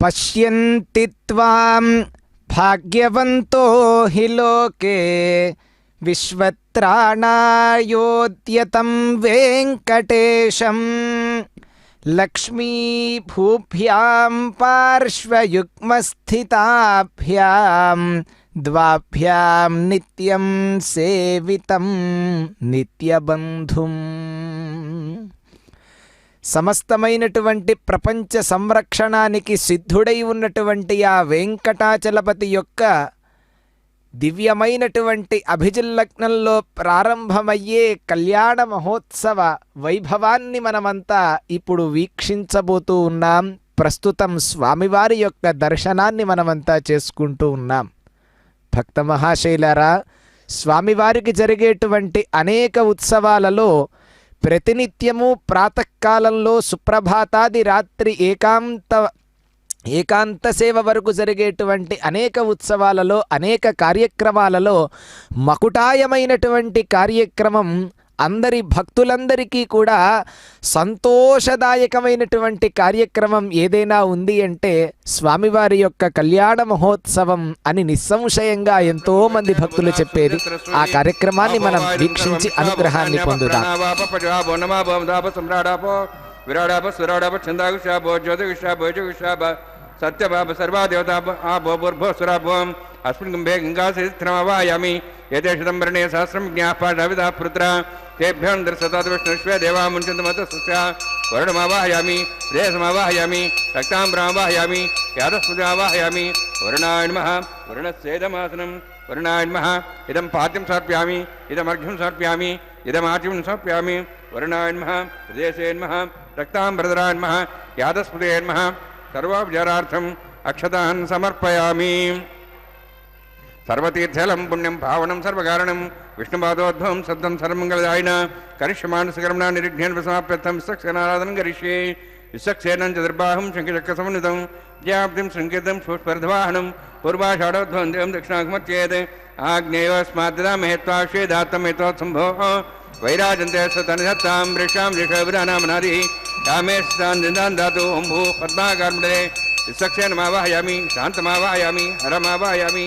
పశ్యంతి త్వాం భాగ్యవంతో హి లోకే విశ్వత్రాణాయోద్యతం వెంకటేశం లక్ష్మీభూభ్యాం పార్శ్వయుగ్మస్థితాభ్యాం ద్వాభ్యాం నిత్యం సేవితం నిత్యబంధుం. సమస్తమైనటువంటి ప్రపంచ సంరక్షణానికి సిద్ధుడై ఉన్నటువంటి ఆ వెంకటాచలపతి యొక్క దివ్యమైనటువంటి అభిజిల్లగ్నంలో ప్రారంభమయ్యే కళ్యాణ మహోత్సవ వైభవాన్ని మనమంతా ఇప్పుడు వీక్షించబోతూ ఉన్నాం. ప్రస్తుతం స్వామివారి యొక్క దర్శనాన్ని మనమంతా చేసుకుంటూ ఉన్నాం. భక్త మహాశైలారా, స్వామివారికి జరిగేటువంటి అనేక ఉత్సవాలలో ప్రతినిత్యము ప్రాతకాలంలో సుప్రభాతాది రాత్రి ఏకాంత సేవ వరకు జరిగేటువంటి అనేక ఉత్సవాలలో అనేక కార్యక్రమాలలో మకుటాయమైనటువంటి కార్యక్రమం అందరి భక్తులందరికీ కూడా సంతోషదాయకమైనటువంటి కార్యక్రమం ఏదైనా ఉంది అంటే స్వామివారి యొక్క కళ్యాణ మహోత్సవం అని నిస్సంశయంగా ఎంతో మంది భక్తులు చెప్పేది. ఆ కార్యక్రమాన్ని మనం వీక్షించి అనుగ్రహాన్ని పొందుదాం. సత్యభావ సర్వాదేవతా భూర్భోస్వరాభోం అస్మిన్ కుంభే గంగాశ్రీమావాయామి ఏతేషదంబరణే సహస్రం జ్ఞాపావిధా పుత్ర తేభ్యం దర్శతాద్విష్ణుష్వే దేవాముంచంతమత సుస్యా వరుణమావాహయామి శ్రేయసమావాహయామి రక్తాంబరావాహయామి యాదస్మృతిమావాహయామి వరుణాయ నమః వరుణస్యేదమాసనం వరుణాయ నమః ఇదం పాద్యం సమర్ప్యామి ఇదమర్ఘ్యం సమర్ప్యామి ఇదమార్ఘ్యం సమర్ప్యామి వరుణాయ నమః హృదయసే నమః రక్తాంబరధరాయ నమః యాదస్మృతే నమః సర్వోపచారార్థం అక్షతాన్ సమర్పయామి. సర్వతీర్థలం పుణ్యం భావనం సర్వకారణం విష్ణుపాదోద్భవం శబ్దం సర్వమంగళదాయన కరిష్యమానసకర్మణా నిరిఘ్నేన సమాప్యర్థం విశ్వక్సేనారాధనం కరిష్యే. విశ్వక్సేనం చతుర్బాహం శంఖచక్రసమన్వితం జ్యాప్తిం శృంఖితం సూక్ష్మర్ధవాహనం పూర్వాషాఢోద్భవం దేవం దక్షిణాఘమత్యేత్ ఆగ్నేయస్మాద్దామేత్వాక్షేదాత్తమేతోత్సంభో వైరాజంతే సతనిధత్తాం వృక్షాం రిషవిరానామనాది కామే స్థాన్ దాతు ఓం భూ పద్మాకార్ముడే. విశ్వక్సేనమావాహయామి శాంతమావాహయామి హరమావాహయామి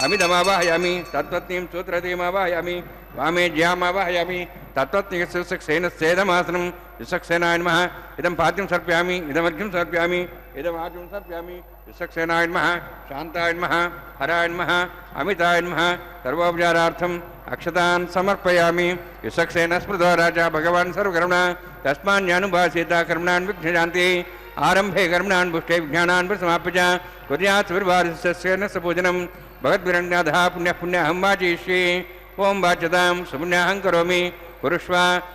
అమితమావాహయామి తత్వత్నీం సూత్రతీమావాహయామి వామే జ్యామావాహయామి తత్వత్నిసేనసేదమాసనం. విశ్వక్సేనాయ నమః ఇదం పాద్యం సమర్ప్యామి ఇదమర్ఘ్యం సమర్ప్యామి ఇదమార్ఘ్యం సమర్ప్యామి. విశ్వక్సేనాయ నమః శాంతాయ నమః హరాయ నమః అమితాయ నమః సర్వోపచారార్థం అక్షతాన్ సమర్పయామి. విశ్వక్సేన స్మృతో రాజా భగవాన్ సర్వకర్మణ తస్మాన్యానుభాసీత కర్మణాన్ విఘ్నశాంతి. ఆరంభే కర్మణాన్ పుష్టే విజ్ఞానాన్ సమాప్య కుర్యాత్ విర్వారిసేన పూజనం భగద్విరణ్యాధ పుణ్యహం వాచయిష్యే. ఓం వాచ్యతాం సుపుణ్యాహం కరోమి కురుష్వ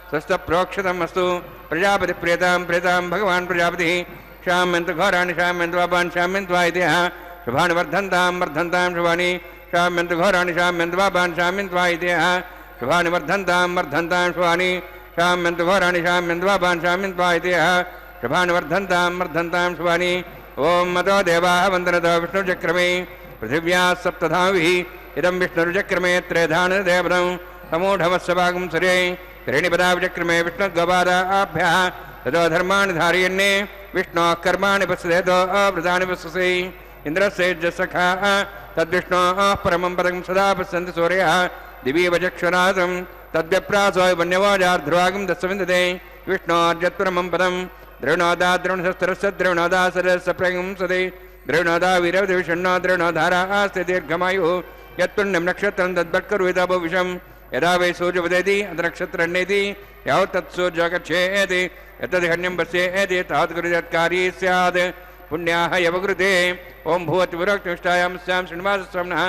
స్వస్థ ప్రోక్షితం అస్తు. ప్రజాపతి ప్రేతాం ప్రేతాం భగవాన్ ప్రజాపతి శామ్యంతు ఘోరాన్ని శామ్యంతు వాపాన్ శామ్యంత్వా ఇతి శుభాని వర్ధంతాం వర్ధంతాం శుభాని శామ్యంతు ఘోరాన్ని శామ్యంతు వాపాన్ శామ్యంత్వా ఇతి శుభాని వర్ధంతాం వర్ధంతాం శుభాని శామ్యంతు ఘోరాన్ని శామ్యంతు వాపాన్ శామ్యంత్వా ఇతి శుభాని వర్ధంతాం వర్ధంతాం శుభాని. ఓం మతో దేవాః వందనతో విష్ణుచక్రమే పృథివ్యా సప్తధావిః ఇదం విష్ణుర్చక్రమే త్రేధానదేవతం సమూఢమస్య భాగం సరే త్రీణిపదా విచక్రమే విష్ణుర్గోపాదాభ్యः తతో ధర్మాణి ధారయన్నే విష్ణోః కర్మాణి పశ్యేతో వృతాని పశ్యసి. ఇంద్రస్యేజసఖాః తద్విష్ణోః పరమం పదం సదా పశ్యంతి సూర్యः దివీవ చక్షురాసం తద్వ్యప్రాసో వన్యవాజార్ధ్రువాగం దశవిందతే. విష్ణోర్జత్పరమం పదం ద్రోణోదా ద్రోణశస్త్రస్య ద్రోణోదా సరస్య ప్రగంసతే. ద్రోణోదా వీరవిషణ్ణో ద్రోణోధారాస్తి దీర్ఘమాయుః. యత్పుణ్యం నక్షత్రం తద్భట్కరుత భవిషం యదా వై సూర్యోదయతి అత నక్షత్రన్నేతి యావత్ తత్సూర్యగచ్ఛేతి యత్తదిహన్యం పశ్యేతి తావత్కృత్కారీ స్యాత్. పుణ్యాః యవకృతే ఓం భూవతి విరక్తిష్టాయాం స్యాం శ్రీనివాసస్వామినః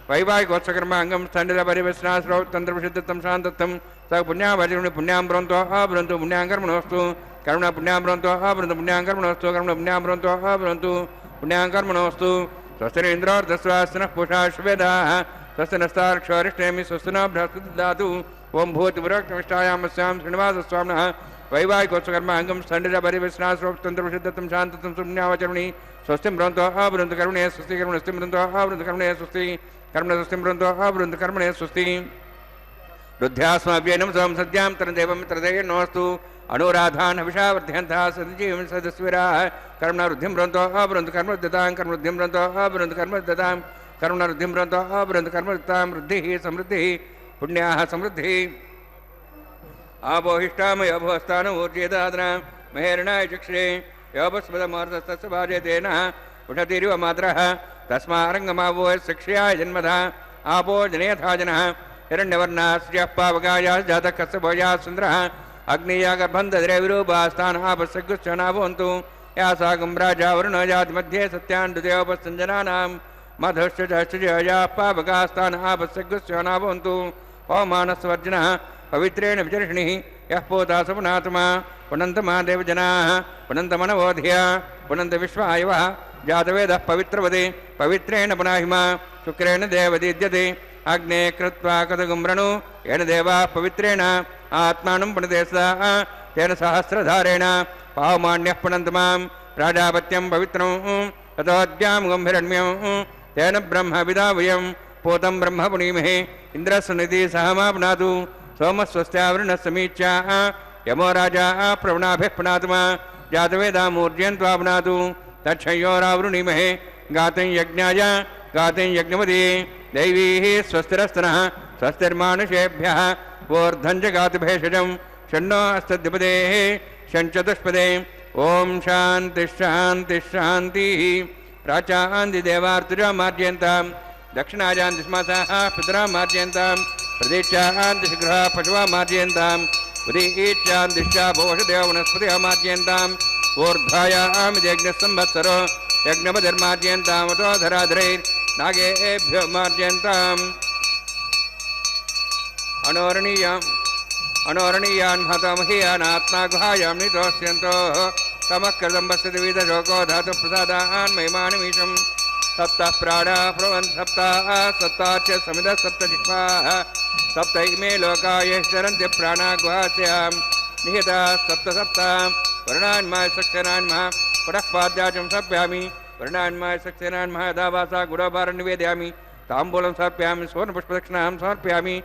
వైవాహికోత్సకర్మాంగం స్థండిత పరివస్నాశ్రౌ తంత్రవిశుద్ధం శాంతత్వం స పుణ్యాభజనుని పుణ్యాం బ్రవంతో బ్రవంతు పుణ్యాం కర్మణోస్తు కర్మణ పుణ్యాం బ్రవంతో బ్రవంతు పుణ్యాం కర్మణోస్తు కర్మణ పుణ్యాం బ్రవంతో బ్రవంతు పుణ్యాం కర్మణోస్తు. స్వస్తి ఇంద్రోర్ధస్వాస్తినః పూషా శ్వేదాః స్వస్తి నస్తార్క్షరిష్ణేమి స్వస్తి న బృహస్పతి దదాతు. ఓం భూతి విరక్తిష్టాయాం స్యాం శ్రీనివాసస్వామినః వైవాహికోత్సకర్మాంగం స్థండిత పరివస్నాశ్రౌ తంత్రవిశుద్ధం శాంతత్వం పుణ్యావచరుని స్వస్తి బ్రవంతో బ్రవంతు కర్మణే స్వస్తి కర్మణ స్తి బ్రవంతో బ్రవంతు కర్మణే స్వస్తి కర్మణ స్వస్తి బ్రవంతో బ్రవంతు కర్మణే స్వస్తి. రుద్ధ్యాస్మాభ్యేనం సోం సద్యాం తరదేవం తరదేయన్నోస్తు अनुराधान् हविषावर्ध्यन्तः सदजीवन् सदस्विराः कर्मणवृद्धिं ब्रवन्तो अब्रवन्तु कर्मवृद्धतां कर्मवृद्धिं ब्रवन्तो अब्रवन्तु कर्मवृद्धतां कर्मणवृद्धिं ब्रवन्तो अब्रवन्तु कर्मवृद्धतां वृद्धिः समृद्धिः पुण्याः समृद्धिः आपोहिष्टामयोभोस्तान ऊर्जेदादना महेरणाय चक्षुरे योपस्पदमोर्धस्तस्य भाजयतेन उषतिरिव मात्रः तस्मारङ्गमावो शिक्ष्याय जन्मधा आपो जनयथा जनः हिरण्यवर्णास्यः पावकायाः जातः कस्य भोजाः सुन्दरः अग्निया गर्भन्धरे विरूपास्तान् आपस्सग्गुश्च नाभवन्तु यासागं राजा वरुणो जातिमध्ये सत्यान् द्वितीयोपसञ्जनानां मधुश्च चश्चयाः पावकास्तान् आपस्सग्गुश्च नाभवन्तु पवमानस्वर्जनः पवित्रेण विचर्षणिः यः पोता सपुनात्मा पुनन्तमा देवजनाः पुनन्तमनवोधिया पुनन्तविश्वायवः जातवेदः पवित्रवदे पवित्रेण पुनाहिमा शुक्रेण देवदीद्यते अग्ने कृत्वा कदगुम्रणु येन देवाः पवित्रेण आत्मानं पुनते सदा तेन सहस्रधारेण पावमान्यः पुनन्तमां प्राजापत्यं पवित्रं ततोऽद्यां गम्भिरण्यं तेन ब्रह्म विदावयं पोतं ब्रह्म पुनीमहे इन्द्रस्वनिधि सहमा पुनातु सोमस्वस्त्यावृणः समीच्या यमो राजा प्रवणाभिः पुनात्मा जातवेदामूर्जयन्त्वा पुनातु तच्छयोरावृणीमहे गातं यज्ञाय गातं यज्ञमदे दैवीः स्वस्तिरस्तनः स्वस्तिर्मानुषेभ्यः वोर्धं च गातुभेषजं षण्णो अस्तद्विपदेः षण्चतुष्पदे ॐ शान्तिः शान्तिः शान्तिः प्राचान्तिदेवार्तुजा मार्जयन्तां दक्षिणाजान्तिस्मासाः पितरा मार्जयन्तां प्रदेशान्तिशृगृहा पशुवा मार्जयन्ताम् उदीच्यान्तिश्चा भोषदेव वनस्पतिः मार्जयन्ताम् ऊर्ध्वायामित्यज्ञसंवत्सरो यज्ञपतिर्मार्जयन्तामतो धराधरैर्नागेभ्यो मार्जयन्ताम् अणोरणीयान् महतमहीयानात्मा गुहायां नितोष्यन्तोः तमः कृतं वसति विदशोको धातुः प्रसादान् महिमानिमीशम् सप्तः प्राणाः प्रवन् सप्ताः सप्ताच्च समिदः सप्तजिह्वाः सप्त इमे लोकाः चरन्ति प्राणाः गुहास्यां निहिताः सप्त सप्त वर्णान्माय सक्सेनान्मः पुनः पाद्याचं समर्पयामि वर्णान्माय सक्सेनान्मः दावासा गुडोभारं निवेदयामि ताम्बूलं समर्पयामि सुवर्णपुष्पदक्षिणां समर्पयामि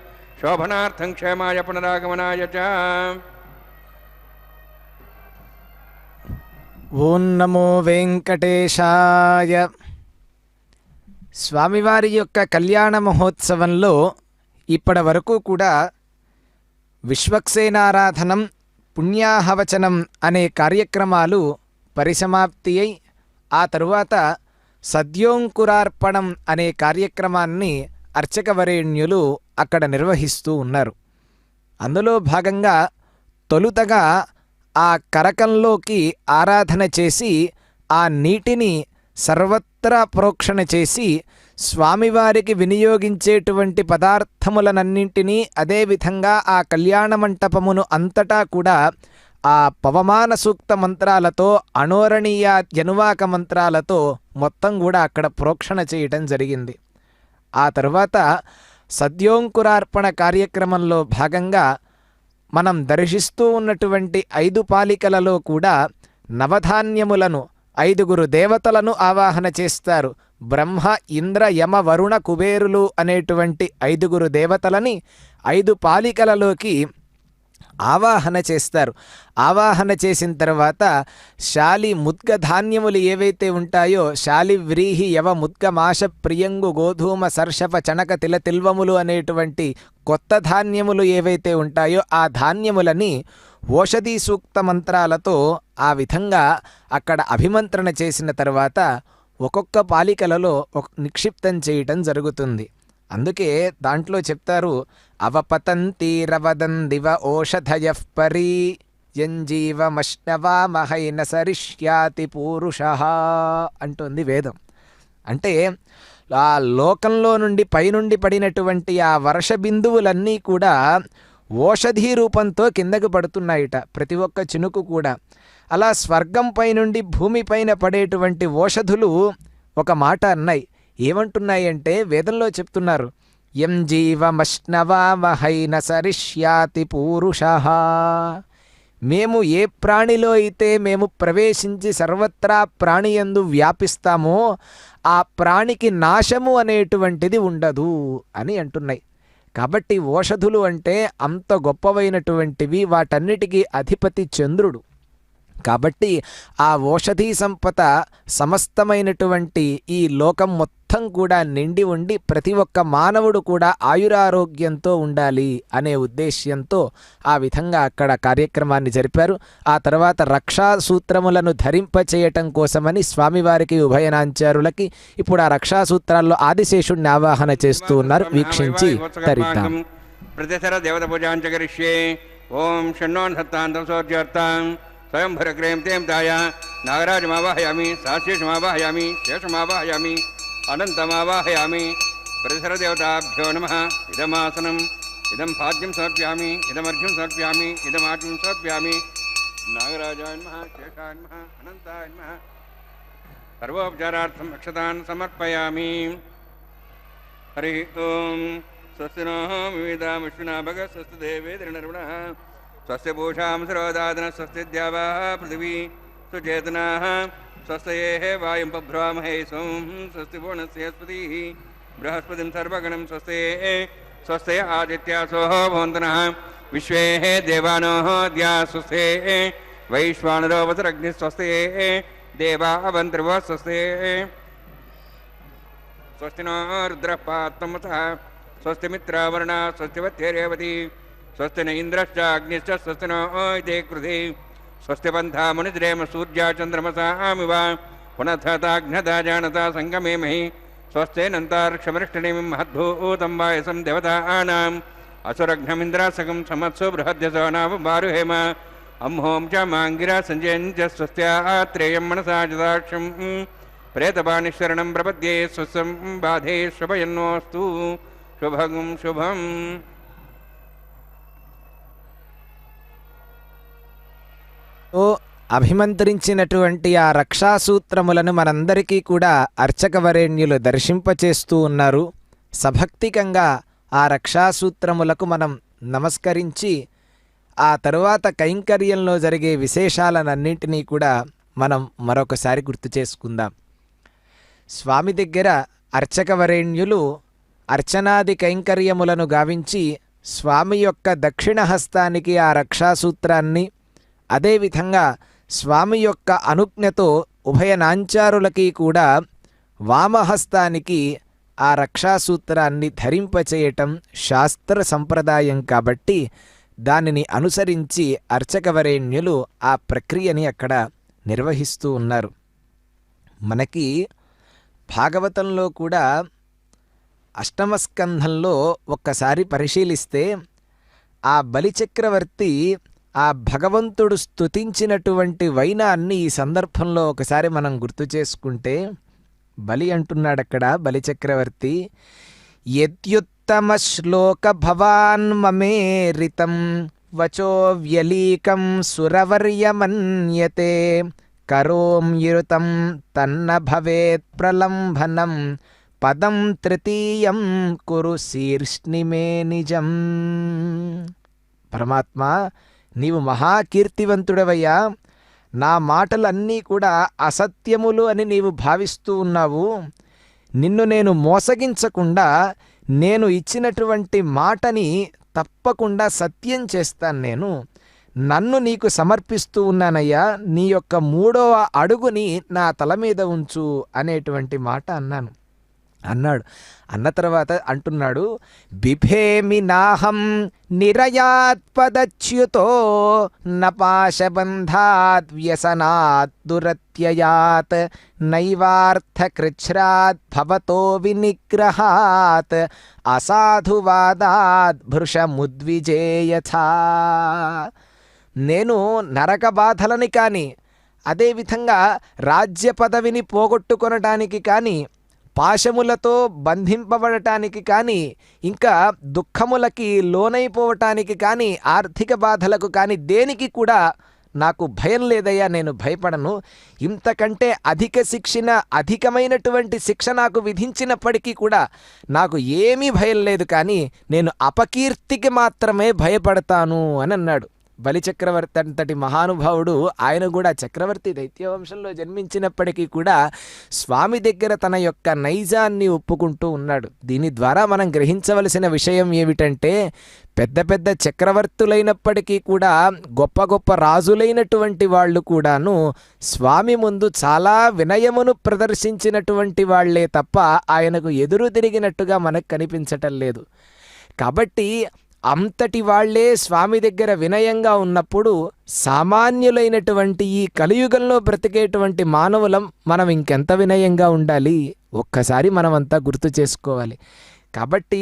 शोभनार्थं क्षेमाय पुनरागमनाय च ఓం నమో వెంకటేశాయ. స్వామివారి యొక్క కళ్యాణ మహోత్సవంలో ఇప్పటి వరకు కూడా విశ్వక్సేనారాధనం, పుణ్యాహవచనం అనే కార్యక్రమాలు పరిసమాప్తి అయి ఆ తరువాత సద్యోంకురార్పణం అనే కార్యక్రమాన్ని అర్చకవరేణ్యులు అక్కడ నిర్వహిస్తూ ఉన్నారు. అందులో భాగంగా తొలుతగా ఆ కరకంలోకి ఆరాధన చేసి ఆ నీటిని సర్వత్రా ప్రోక్షణ చేసి స్వామివారికి వినియోగించేటువంటి పదార్థములనన్నింటినీ అదేవిధంగా ఆ కళ్యాణ మంటపమును అంతటా కూడా ఆ పవమాన సూక్త మంత్రాలతో అణోరణీయ జనువాక మంత్రాలతో మొత్తం కూడా అక్కడ ప్రోక్షణ చేయటం జరిగింది. ఆ తర్వాత సద్యోంకురార్పణ కార్యక్రమంలో భాగంగా మనం దర్శిస్తూ ఉన్నటువంటి 5 పాలికలలో కూడా నవధాన్యములను 5 దేవతలను ఆవాహన చేస్తారు. బ్రహ్మ, ఇంద్ర, యమ, వరుణ, కుబేరులు అనేటువంటి 5 దేవతలని 5 పాలికలలోకి ఆవాహన చేస్తారు. ఆవాహన చేసిన తర్వాత శాలి ముద్గ ధాన్యములు ఏవైతే ఉంటాయో శాలి, వ్రీహి, యవ, ముద్గ, మాష, ప్రియంగు, గోధూమ, సర్షప, చణక, తిలతిల్వములు అనేటువంటి కొత్త ధాన్యములు ఏవైతే ఉంటాయో ఆ ధాన్యములని ఓషధీ సూక్త మంత్రాలతో ఆ విధంగా అక్కడ అభిమంత్రణ చేసిన తర్వాత ఒక్కొక్క పాలికలలో నిక్షిప్తం చేయటం జరుగుతుంది. అందుకే దాంట్లో చెప్తారు, అవపతంతీరవదం దివ ఓషధయః పరీ యంజీవమశ్నవామహైన సరిష్యాతి పూరుషః అంటుంది వేదం. అంటే ఆ లోకంలో నుండి పైనుండి పడినటువంటి ఆ వర్ష బిందువులన్నీ కూడా ఓషధీ రూపంతో కిందకు పడుతున్నాయిట, ప్రతి ఒక్క చినుకు కూడా. అలా స్వర్గంపై నుండి భూమిపైన పడేటువంటి ఓషధులు ఒక మాట అన్నాయి. ఏమంటున్నాయి అంటే వేదంలో చెప్తున్నారు, యం జీవమశ్నవామహైన సరిష్యాతి పూరుషః. మేము ఏ ప్రాణిలో అయితే మేము ప్రవేశించి సర్వత్రా ప్రాణియందు వ్యాపిస్తామో ఆ ప్రాణికి నాశము అనేటువంటిది ఉండదు అని అంటున్నాయి. కాబట్టి ఓషధులు అంటే అంత గొప్పవైనటువంటివి, వాటన్నిటికీ అధిపతి చంద్రుడు. కాబట్టి ఆ ఓషధీ సంపద సమస్తమైనటువంటి ఈ లోకం మొత్తం కూడా నిండి ఉండి ప్రతి ఒక్క మానవుడు కూడా ఆయురారోగ్యంతో ఉండాలి అనే ఉద్దేశ్యంతో ఆ విధంగా అక్కడ కార్యక్రమాన్ని జరిపారు. ఆ తర్వాత రక్షా సూత్రములను ధరింపచేయటం కోసమని స్వామివారికి ఉభయనాంచారులకి ఇప్పుడు ఆ రక్షా సూత్రాల్లో ఆదిశేషుడిని ఆవాహన చేస్తూ ఉన్నారు. వీక్షించి తరిద్దాం. ప్రతిసర దేవత పూజాంచ కరిష్యే. ఓం షణ్ణోన్ సత్తాంతం సోర్జర్తాం స్వయం భరగ్రేం తేం తాయ నాగరాజమావాహయామి, సాశేషమావాహయామి, శేషమావాహయామి, అనంతమావాహయామి. ప్రతిసరదేవతాభ్యో నమః. ఇదమాసనం, ఇదం పాద్యం సమర్ప్యామి, ఇదమర్ఘ్యం సమర్ప్యామి, ఇదమాట్యం సమర్ప్యామి. నాగరాజాయ నమః, శేషాయ నమః, అనంతాయ నమః. సర్వోపచారార్థం అక్షతాన్ సమర్పయామి. హరి ఓం. స్వస్తి నో వివిధామిష్ణునా భగ స్వస్తి దేవేంద్రనర్వణః స్వస్తి పూషాం సర్వదాదన స్వస్తి ద్యావా పృథివీ సుచేతనాః స్వస్తయే వాయుం పభ్రామహే సోం స్వస్తి పూర్ణస్య స్పతిః బృహస్పతిం సర్వగణం స్వస్తయే స్వస్తయ ఆదిత్యాసో భవంతనః విశ్వే దేవానో ద్యా స్వస్తయే వైశ్వానరో వసురగ్నిః స్వస్తయే దేవా అవంత్రివో స్వస్తయే స్వస్తి నో రుద్రః పాత్మతః స్వస్తి మిత్రావరుణ స్వస్తి రేవతి స్వస్తి న ఇంద్రశ్చ అగ్నిశ్చ స్వస్తి నో ఇతే కృధి స్వస్తి పంథా మునిద్రేమ సూర్యా చంద్రమసామివ పునఃతాఘ్నతా జానతా సంగమేమహి స్వస్తేనంతార్క్షమరిష్టనేమి మహద్భూతం వాయసం దేవతానాం అసురఘ్నమింద్రాసకం సమత్సు బృహద్యసో నామ బారుహేమ అంహోం చ మాంగిరా సంజయం చ స్వస్త్యాత్రేయం మనసా జదాక్షం ప్రేతపానిశరణం ప్రపద్యే స్వస్సం బాధే శుభయన్నోస్తు శుభం శుభం. అభిమంత్రించినటువంటి ఆ రక్షాసూత్రములను మనందరికీ కూడా అర్చకవరేణ్యులు దర్శింపచేస్తూ ఉన్నారు. సభక్తికంగా ఆ రక్షాసూత్రములకు మనం నమస్కరించి ఆ తరువాత కైంకర్యంలో జరిగే విశేషాలన్నింటినీ కూడా మనం మరొకసారి గుర్తు చేసుకుందాం. స్వామి దగ్గర అర్చకవరేణ్యులు అర్చనాది కైంకర్యములను గావించి స్వామి యొక్క దక్షిణ హస్తానికి ఆ రక్షాసూత్రాన్ని, అదేవిధంగా స్వామి యొక్క అనుజ్ఞతో ఉభయనాంచారులకి కూడా వామహస్తానికి ఆ రక్షాసూత్రాన్ని ధరింపచేయటం శాస్త్ర సంప్రదాయం. కాబట్టి దానిని అనుసరించి అర్చకవరేణ్యులు ఆ ప్రక్రియని అక్కడ నిర్వహిస్తూ ఉన్నారు. మనకి భాగవతంలో కూడా అష్టమ స్కంధంలో ఒక్కసారి పరిశీలిస్తే ఆ బలిచక్రవర్తి ఆ భగవంతుడు స్తుతించినటువంటి వైనాన్ని ఈ సందర్భంలో ఒకసారి మనం గుర్తు చేసుకుంటే బలి అంటున్నాడక్కడ బలిచక్రవర్తి, యద్యుత్తమ శ్లోక భవాన్ మమేరితం వచో వ్యలీకం సురవర్యమన్యతే కరోమ్యుతం తన్న భవేత్ ప్రలంభనం పదం తృతీయం కురు శీర్ష్ణిమే నిజం. పరమాత్మ, నీవు మహాకీర్తివంతుడవయ్యా, నా మాటలన్నీ కూడా అసత్యములు అని నీవు భావిస్తూ ఉన్నావు. నిన్ను నేను మోసగించకుండా నేను ఇచ్చినటువంటి మాటని తప్పకుండా సత్యం చేస్తాను. నన్ను నీకు సమర్పిస్తూ ఉన్నానయ్యా, నీ యొక్క 3వ అడుగుని నా తల మీద ఉంచు అనేటువంటి మాట అన్నాడు. అన్న తర్వాత అంటున్నాడు, బిభేమి నాహం నిరయాత్ పదచ్యుతో నపాశబంధాత్ వ్యసనాత్ దురత్యయాత్ నైవార్థకృచ్ఛ్రాత్ భవతో వినిగ్రహాత్ అసాధువాదాత్ భృషముద్విజేయథా. నేను నరక బాధలని కానీ, అదేవిధంగా రాజ్య పదవిని పోగొట్టుకొనటానికి కానీ, పాశములతో బంధింపబడటానికి కానీ, ఇంకా దుఃఖములకి లోనైపోవటానికి కానీ, ఆర్థిక బాధలకు కానీ దేనికి కూడా నాకు భయం లేదయ్యా, నేను భయపడను. ఇంతకంటే అధికమైనటువంటి శిక్ష నాకు విధించినప్పటికీ కూడా నాకు ఏమీ భయం లేదు, కానీ నేను అపకీర్తికి మాత్రమే భయపడతాను అని అన్నాడు బలిచక్రవర్తి అంతటి మహానుభావుడు, ఆయన కూడా చక్రవర్తి దైత్యవంశంలో జన్మించినప్పటికీ కూడా స్వామి దగ్గర తన యొక్క నైజాన్ని ఒప్పుకుంటూ ఉన్నాడు. దీని ద్వారా మనం గ్రహించవలసిన విషయం ఏమిటంటే, పెద్ద పెద్ద చక్రవర్తులైనప్పటికీ కూడా గొప్ప గొప్ప రాజులైనటువంటి వాళ్ళు కూడాను స్వామి ముందు చాలా వినయమును ప్రదర్శించినటువంటి వాళ్లే తప్ప ఆయనకు ఎదురు తిరిగినట్టుగా మనకు కనిపించటం లేదు. కాబట్టి అంతటి వాళ్లే స్వామి దగ్గర వినయంగా ఉన్నప్పుడు సామాన్యులైనటువంటి ఈ కలియుగంలో బ్రతికేటువంటి మానవులం మనం ఇంకెంత వినయంగా ఉండాలి, ఒక్కసారి మనమంతా గుర్తు చేసుకోవాలి. కాబట్టి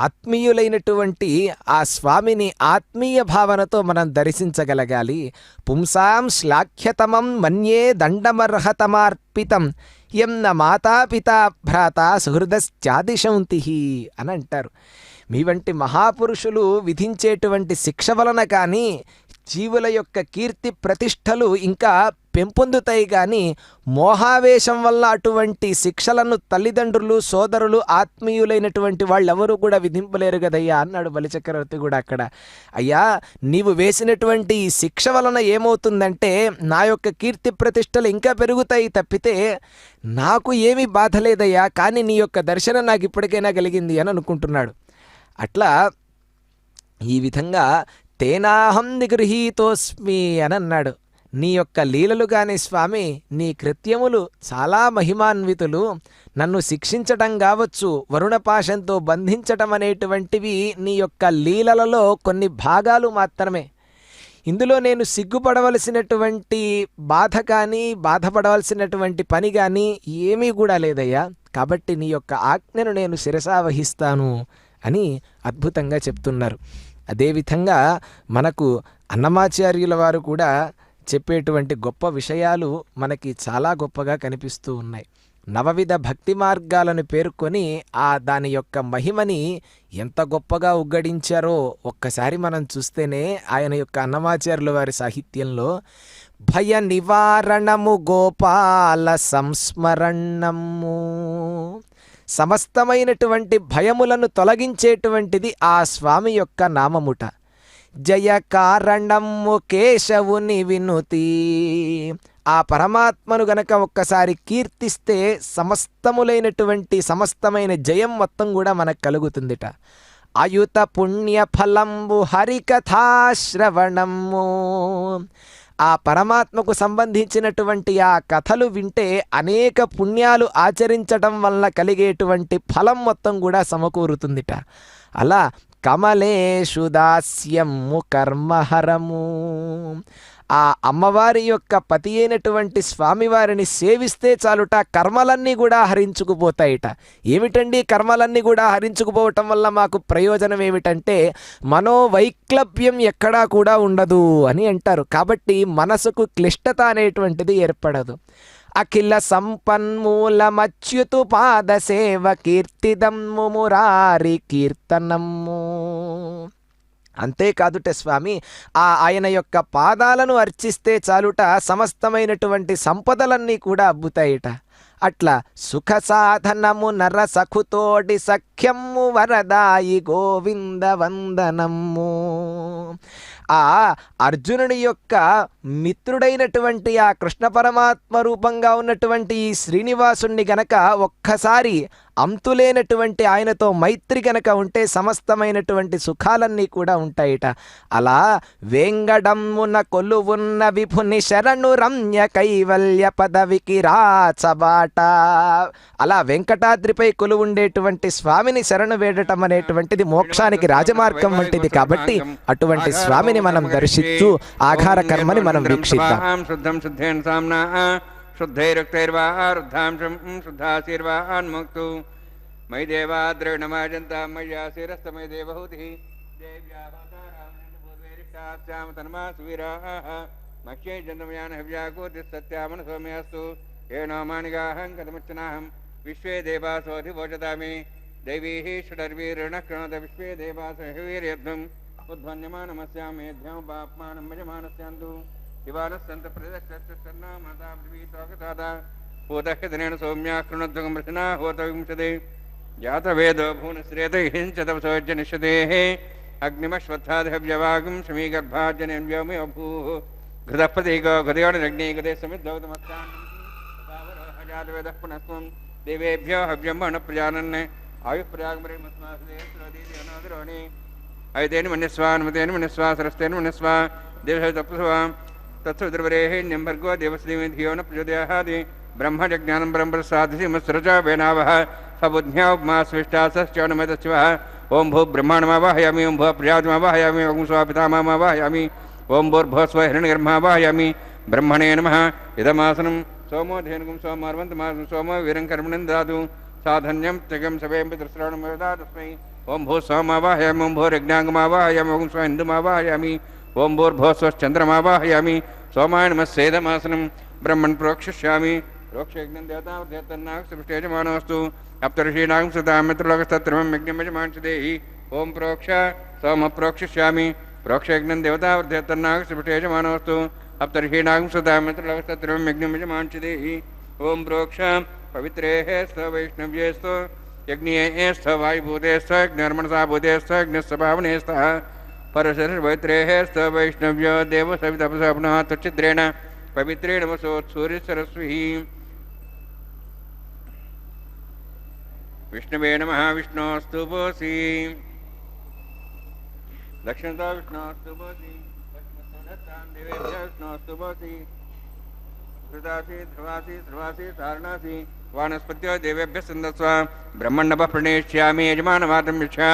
ఆత్మీయులైనటువంటి ఆ స్వామిని ఆత్మీయ భావనతో మనం దర్శించగలగాలి. పుంసాం శ్లాఘ్యతమం మన్యే దండమర్హతమార్పితం యం న మాతాపితా భ్రాత సుహృదశ్చాదిశౌంతి అని అంటారు. మీ వంటి మహాపురుషులు విధించేటువంటి శిక్ష వలన కానీ జీవుల యొక్క కీర్తి ప్రతిష్టలు ఇంకా పెంపొందుతాయి, కానీ మోహావేశం వల్ల అటువంటి శిక్షలను తల్లిదండ్రులు, సోదరులు, ఆత్మీయులైనటువంటి వాళ్ళెవరూ కూడా విధింపలేరు కదయ్యా అన్నాడు బలిచక్రవర్తి కూడా అక్కడ. అయ్యా, నీవు వేసినటువంటి ఈ శిక్ష వలన ఏమవుతుందంటే నా యొక్క కీర్తి ప్రతిష్టలు ఇంకా పెరుగుతాయి తప్పితే నాకు ఏమీ బాధ లేదయ్యా, కానీ నీ యొక్క దర్శనం నాకు ఇప్పటికైనా కలిగింది అని అనుకుంటున్నాడు. అట్లా ఈ విధంగా తేనాహం నిగృహీతోస్మి అని అన్నాడు. నీ యొక్క లీలలు కానీ స్వామి, నీ కృత్యములు చాలా మహిమాన్వితులు. నన్ను శిక్షించటం కావచ్చు, వరుణపాశంతో బంధించటం అనేటువంటివి నీ యొక్క లీలలలో కొన్ని భాగాలు మాత్రమే. ఇందులో నేను సిగ్గుపడవలసినటువంటి బాధ కానీ బాధపడవలసినటువంటి పని కానీ ఏమీ కూడా లేదయ్యా. కాబట్టి నీ యొక్క ఆజ్ఞను నేను శిరసావహిస్తాను అని అద్భుతంగా చెప్తున్నారు. అదేవిధంగా మనకు అన్నమాచార్యుల వారు కూడా చెప్పేటువంటి గొప్ప విషయాలు మనకి చాలా గొప్పగా కనిపిస్తూ ఉన్నాయి. నవవిధ భక్తి మార్గాలను పేర్కొని దాని యొక్క మహిమని ఎంత గొప్పగా ఉగ్గడించారో ఒక్కసారి మనం చూస్తేనే ఆయన యొక్క అన్నమాచార్యుల వారి సాహిత్యంలో భయ నివారణము గోపాల సంస్మరణము, సమస్తమైనటువంటి భయములను తొలగించేటువంటిది ఆ స్వామి యొక్క నామముట. జయ కారణము కేశవుని వినుతి, ఆ పరమాత్మను గనక ఒక్కసారి కీర్తిస్తే సమస్తమైన జయం మొత్తం కూడా మనకు కలుగుతుందిట. అయుత పుణ్య ఫలంబు హరికథాశ్రవణము, ఆ పరమాత్మకు సంబంధించినటువంటి ఆ కథలు వింటే అనేక పుణ్యాలు ఆచరించడం వల్ల కలిగేటువంటి ఫలం మొత్తం కూడా సమకూరుతుందిట. అలా కమలేషు దాస్యము కర్మహరము, ఆ అమ్మవారి యొక్క పతి అయినటువంటి స్వామివారిని సేవిస్తే చాలుట కర్మలన్నీ కూడా హరించుకుపోతాయిట. ఏమిటండి కర్మలన్నీ కూడా హరించుకుపోవటం వల్ల మాకు ప్రయోజనం ఏమిటంటే మనోవైక్లభ్యం ఎక్కడా కూడా ఉండదు అని అంటారు. కాబట్టి మనసుకు క్లిష్టత అనేటువంటిది ఏర్పడదు. అఖిల సంపన్మూలమచ్యుతు పాద సేవ కీర్తిదమ్ము మురారి కీర్తనము. అంతేకాదుట స్వామి, ఆయన యొక్క పాదాలను అర్చిస్తే చాలుట సమస్తమైనటువంటి సంపదలన్నీ కూడా అబ్బుతాయిట. అట్లా సుఖ సాధనము నర సఖుతోడి సఖ్యము వరదాయి గోవింద వందనము. ఆ అర్జునుడి యొక్క మిత్రుడైనటువంటి ఆ కృష్ణ పరమాత్మ రూపంగా ఉన్నటువంటి ఈ శ్రీనివాసుణ్ణి గనక ఒక్కసారి అంతులేనటువంటి ఆయనతో మైత్రి గనక ఉంటే సమస్తమైనటువంటి సుఖాలన్నీ కూడా ఉంటాయిట. అలా వేంగడమ్మున కొలువున్న విభుని శరణు రమ్య కైవల్య పదవికి రాచబాట, అలా వెంకటాద్రిపై కొలువుండేటువంటి స్వామిని శరణు వేడటం అనేటువంటిది మోక్షానికి రాజమార్గం వంటిది. కాబట్టి అటువంటి స్వామిని మనం దర్శించు ఆఘార కర్మని మనం వీక్షిద్దాం. శుద్ధం శుద్ధేన సామ్నా శుద్ధైరుక్తైర్వా రుద్ధాంశం శుద్ధాశీర్వాన్ముక్తు మయి దేవా ద్రవిణమాజంతా మయ్యా శిరస్తమయ దేవహూతి దేవ్యావతారామ తన్మా సువీరాః మక్ష్యై జంతమయాన హవ్యాకూర్తి సత్యామన సౌమ్యాస్తు ఏణోమానిగాహం కథముచ్చనాహం విశ్వే దేవాసోధివోచదామి దైవీః షడర్వీర్ణః కృణోత విశ్వే దేవాసహవీర్యధ్వం ఉద్వన్యమానమస్యామేధ్యం పాప్మానం యజమానస్యాంతు శివానస్సంత ప్రదక్షన్నామతాబ్రవీతోకసాదా హోతహ్యదినేన సౌమ్యా కృణోద్వగం రచనా హోత వింశదే జాతవేదో భూనశ్రేతైః చ తపసోజ్య నిష్యదేః अग्निमश्वत्थादिव्यवागं शमीगर्भाजनेन व्योमे अभूः घृतप्रतीको घृतयोनिरग्ने घृते समिद्धौतमस्तान्वेदः पुनः त्वं देवेभ्यो हव्यं न प्रजानन् आयुःप्रयागमरिमस्मासुदेशोदीति अयतेन मन्यस्वान्मतेन मन्यस्वा सरस्तेन मन्यस्वा देवसवितप्सुवा तत्सवितुर्वरेः न्यम्भर्गो देवस्देवी धियो न प्रचोदयात् ब्रह्मजज्ञानं ब्रह्मप्रसादिमस्रजा वेनावः सबुद्ध्या उपमा स्विष्टा सश्चौनमतस्वः ओं भू ब्रह्माण्डमावाहयामि ओं भू प्रजातमावाहयामि ओं स्वा पितामहमावाहयामि ओं भूर्भुवस्व हिरण्यगर्भावाहयामि ब्रह्मणे नमः इदमासनं सोमो धेनुकं सोमार्वन्तमासं सोमो वीरङ्कर्मणं ददातु साधन्यं त्यगं सवें पितृश्रवणं तस्मै ओं भू सोमावाहयामि ओं भूर्यज्ञाङ्गमावाहयामि ओं स्व हिन्दुमावाहयामि ओं भूर्भुवस्वश्चन्द्रमावाहयामि सोमाय नमस्सेदमासनं ब्रह्मन् प्रोक्षिष्यामि प्रोक्षयज्ञं देवतावध्यतन्नागसृष्टेजमानोऽस्तु अप्तर्षीणां सुतामित्रलोकस्तत्रमं यज्ञमयजमांसदेहि ओं प्रोक्ष सोम प्रोक्षिष्यामि प्रोक्षयज्ञं देवतावध्यतन्नागसृष्टेजमानोऽस्तु अप्तर्षीणां सुतामित्रलोकस्तत्रमं यज्ञमयजमांसदेहि ओं प्रोक्ष पवित्रेः स वैष्णव्ये स यज्ञे स वायुभूते स यज्ञर्मणसा भूते स यज्ञस्वभावने स्तः परशर्वैत्रेः स वैष्णव्यो देव सवितपसः पुनः तुच्छिद्रेण पवित्रेण वसोत्सूर्यसरस्वती विष्णवे नमः विष्णोस्तु बोसि दक्षिणतो विष्णोस्तु बोसि देवेभ्यः विष्णोस्तु बोसि धृतासि ध्रुवासि ध्रुवासि सारणासि वानस्पत्यो देवेभ्यः सन्दस्व ब्रह्मण्डपः प्रणेष्यामि यजमानमातं यच्छा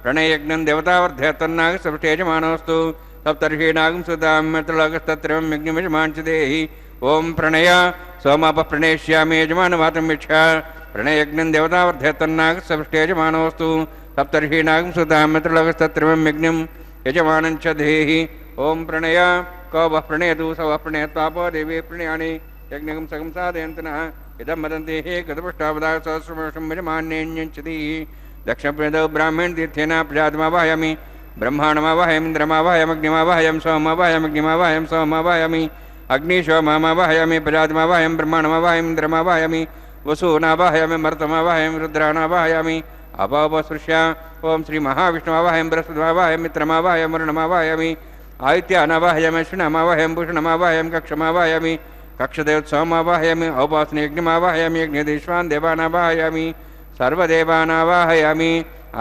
प्रणययज्ञं देवतावर्धयतन्नागसृष्टे यजमानोऽस्तु सप्तर्षीणागं सुदाम्यत्रलोकस्तत्रमं यज्ञमयजमांसदेहि ओं प्रणय सोमापः प्रणेष्यामि यजमानमातं यच्छा प्रणययज्ञं देवतावर्धयतन्नागसृष्टे यजमानोऽस्तु सप्तर्षीणागं सुदाम्यत्रलोकस्तत्रमं यज्ञं यजमानञ्च देहि ओं प्रणय को वः प्रणयतु स वः प्रणयत्वापो देवी प्रणयानि यज्ञं सकं साधयन्तनः इदं वदन्ति हे गतपुष्टावदाः सहस्रवर्षं यजमान्येन्यञ्चति दक्षिणप्रणदौ ब्राह्मणतीर्थेन प्रजातमावाहयामि ब्रह्माण्डमावाहयामि इन्द्रमावाहयामग्निमावाहयामि सोममावाहयामग्निमावाहयामि सोममावाहयामि अग्निशोमामावाहयामि प्रजातमावाहयामि ब्रह्माण्डमावाहयामि इन्द्रमावाहयामि वसूनावाहयामि मर्तमावाहयामि रुद्राणावाहयामि अपापस्पृश्य ओं श्रीमहाविष्णुमावाहयामि बृहस्पतिमावाहयामि मित्रमावाहयामि वरुणमावाहयामि आदित्यानावाहयामि अश्विनामावाहयामि भूषणमावाहयामि कक्षमावाहयामि कक्षदेवोत्सवमावाहयामि औपासनयज्ञमावाहयामि यज्ञदेश्वान् देवानावाहयामि सर्वदेवानावाहयामि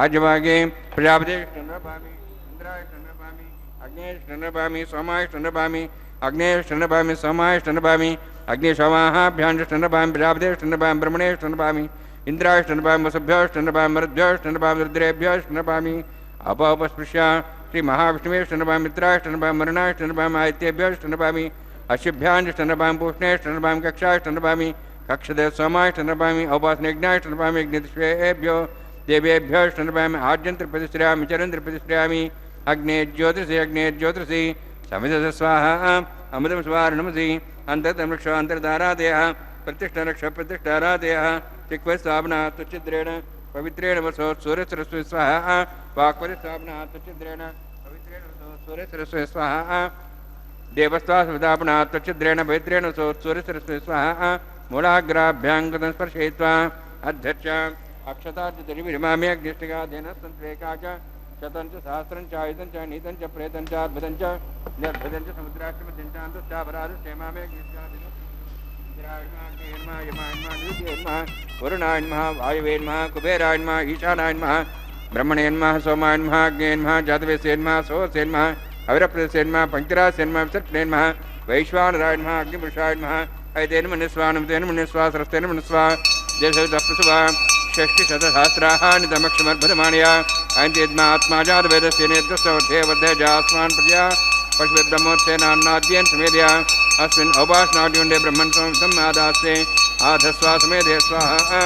आजवागे प्रजापतिष्ठनपामि इन्द्रायष्ठनपामि अग्नेष्ठनपामि सोमायष्ठनपामि अग्नेष्ठनपामि सोमायष्ठनपामि अग्निशोमाभ्याण्ठनपामि प्रजापतिष्ठनपामि ब्रह्मणेष्ठनपामि इन्द्रायष्ठनपामि वसुभ्योष्ठनपामि मरुद्भ्योष्ठनपामि रुद्रेभ्योष्ठनपामि अपौपस्पृश्य श्रीमहाविष्णुवेष्ठनपामि मित्राष्ठनपामि मरुणाष्ठनपामि आदित्येभ्योष्ठनपामि अशिभ्याण्ठनपामि पूष्णेष्ठनपामि कक्षाष्ठनपामि कक्षदेवसोमाष्ठनपामि औपासनयज्ञाष्ठनपामि यज्ञदिष्वेभ्यो देवेभ्योष्ठनपामि आद्यन्त्रप्रतिश्रयामि चरन्त्रप्रतिश्रयामि अग्ने ज्योतिषि समिधस स्वाहा अमृतं स्वारणमसि अन्तर्तमृक्ष अन्तर्धारादयः प्रतिष्ठरक्ष प्रतिष्ठारादयः चिक्वस्वापना तुच्छिद्रेण पवित्रेण वसो सूर्यसरस्वती स्वाहा वाक्परिस्थापना तुच्छिद्रेण पवित्रेण वसो सूर्यसरस्वती स्वाहा देवस्वास्थापना तुच्छिद्रेण पवित्रेण वसो सूर्यसरस्वती स्वाहा मूलाग्राभ्यां कृतं स्पर्शयित्वा अध्यक्ष अक्षतार्जितरिविरमामि अग्निष्टिकाधेन सन्त्रेका च शतं च सहस्रं च आयुधं च नीतं च प्रेतं च अद्भुतं च निर्भुतं च समुद्राष्टमध्यं च अन्तश्चापराधश्चेमामि वरुणाय नमः वायुवे नमः कुबेराय नमः ईशानाय नमः ब्रह्मणे नमः सोमाय नमः अग्ने नमः जातवेसे नमः सोऽसे नमः अविरप्रदेशे नमः पङ्क्तिरासे नमः विचक्षणे नमः वैश्वानराय नमः अग्निपुरुषाय नमः ऐतेन मनुस्वा नमतेन मनुस्वा सरस्तेन मनुस्वा देशविदप्रसुवा षष्टिशतसहस्राणि तमक्षमर्भुतमानया ऐन्तेद्मात्मा जातवेदस्य नेत्रस्तवध्येवध्यजास्मान् प्रजया पशुब्रह्मोत्सेनान्नाद्येन समेधया अस्मिन् औपासनाद्युण्डे ब्रह्मन् संआदास्ते आधस्वा समेधे स्वाहा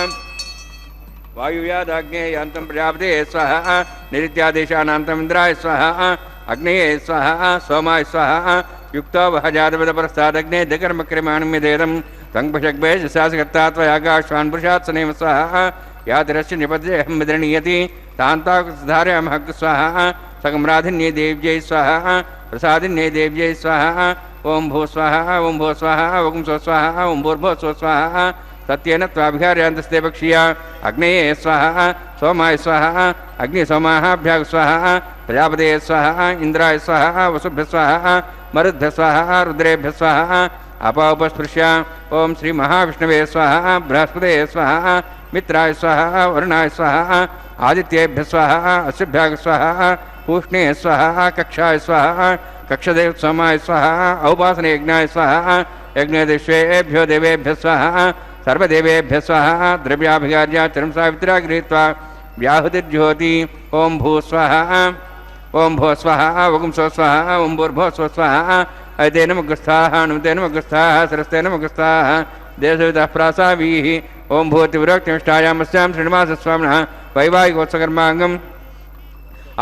वायुव्यादाग्ने यान्तं प्रजापते स्वाहा निरित्यादेशानान्तम् इन्द्राय स्वाहा अग्नये स्वाहा सोमाय स्वाहा युक्तो वह जातवेदपरस्तादग्ने दकर्मक्रिमाणं संपशग्भे शासकर्ता त्वयागाश्वान् पुरुषात् सनेम स्वाहा यातिरस्य निपद्येऽहं विदृणीयति तान्ताकुधारयामः स्वाहा सकम्राधिन्ये देव्यै स्वाहा प्रसादिन्ये देव्यै स्वाहा ओं भू स्वाहा ओं भू स्वाहा ओं सो स्वाहा ओं भूर्भुवः स्वः स्वाहा सत्येन त्वाभिहार्यान्तस्ते पक्षीया अग्नये स्वाहा सोमाय स्वाहा अग्निसोमाभ्याग स्वाहा प्रजापते स्वाहा इंद्राय स्वाहा वसुभ्य स्वाहा मरुद्भ्य स्वाहा रुद्रेभ्य स्वाहा अपाउपस्पृश्य ओम श्री महाविष्णवे स्वाहा बृहस्पते स्वाहा मित्राय स्वाहा वरुणाय स्वाहा आदित्येभ्य स्वाहा अश्वभ्याग स्वाहा पूष्णे स्वाहा कक्षाय स्वाहा कक्षदेव सोमाय स्वाहा औपासने यज्ञाय स्वाहा यज्ञदेश्वेभ्यो देवेभ्य स्वाहा सर्वदेवेभ्य स्वाहा द्रव्याभिगार्या चरम सावित्रा गृहीत्वा व्याहुतिर्ज्योति ओम भू स्वाहा ओम भो स्वाहा वगुं सो स्वाहा ओम भूर्भो स्व स्वाहा ऐते नमगस्थाः नुते नमगस्थाः सरस्ते नमगस्थाः देशविदः प्रासावीः ओम भूतिविरक्तिमिष्टायामस्यां श्रीनिवासस्वामिनः वैवाहिकोत्सकर्माङ्गम्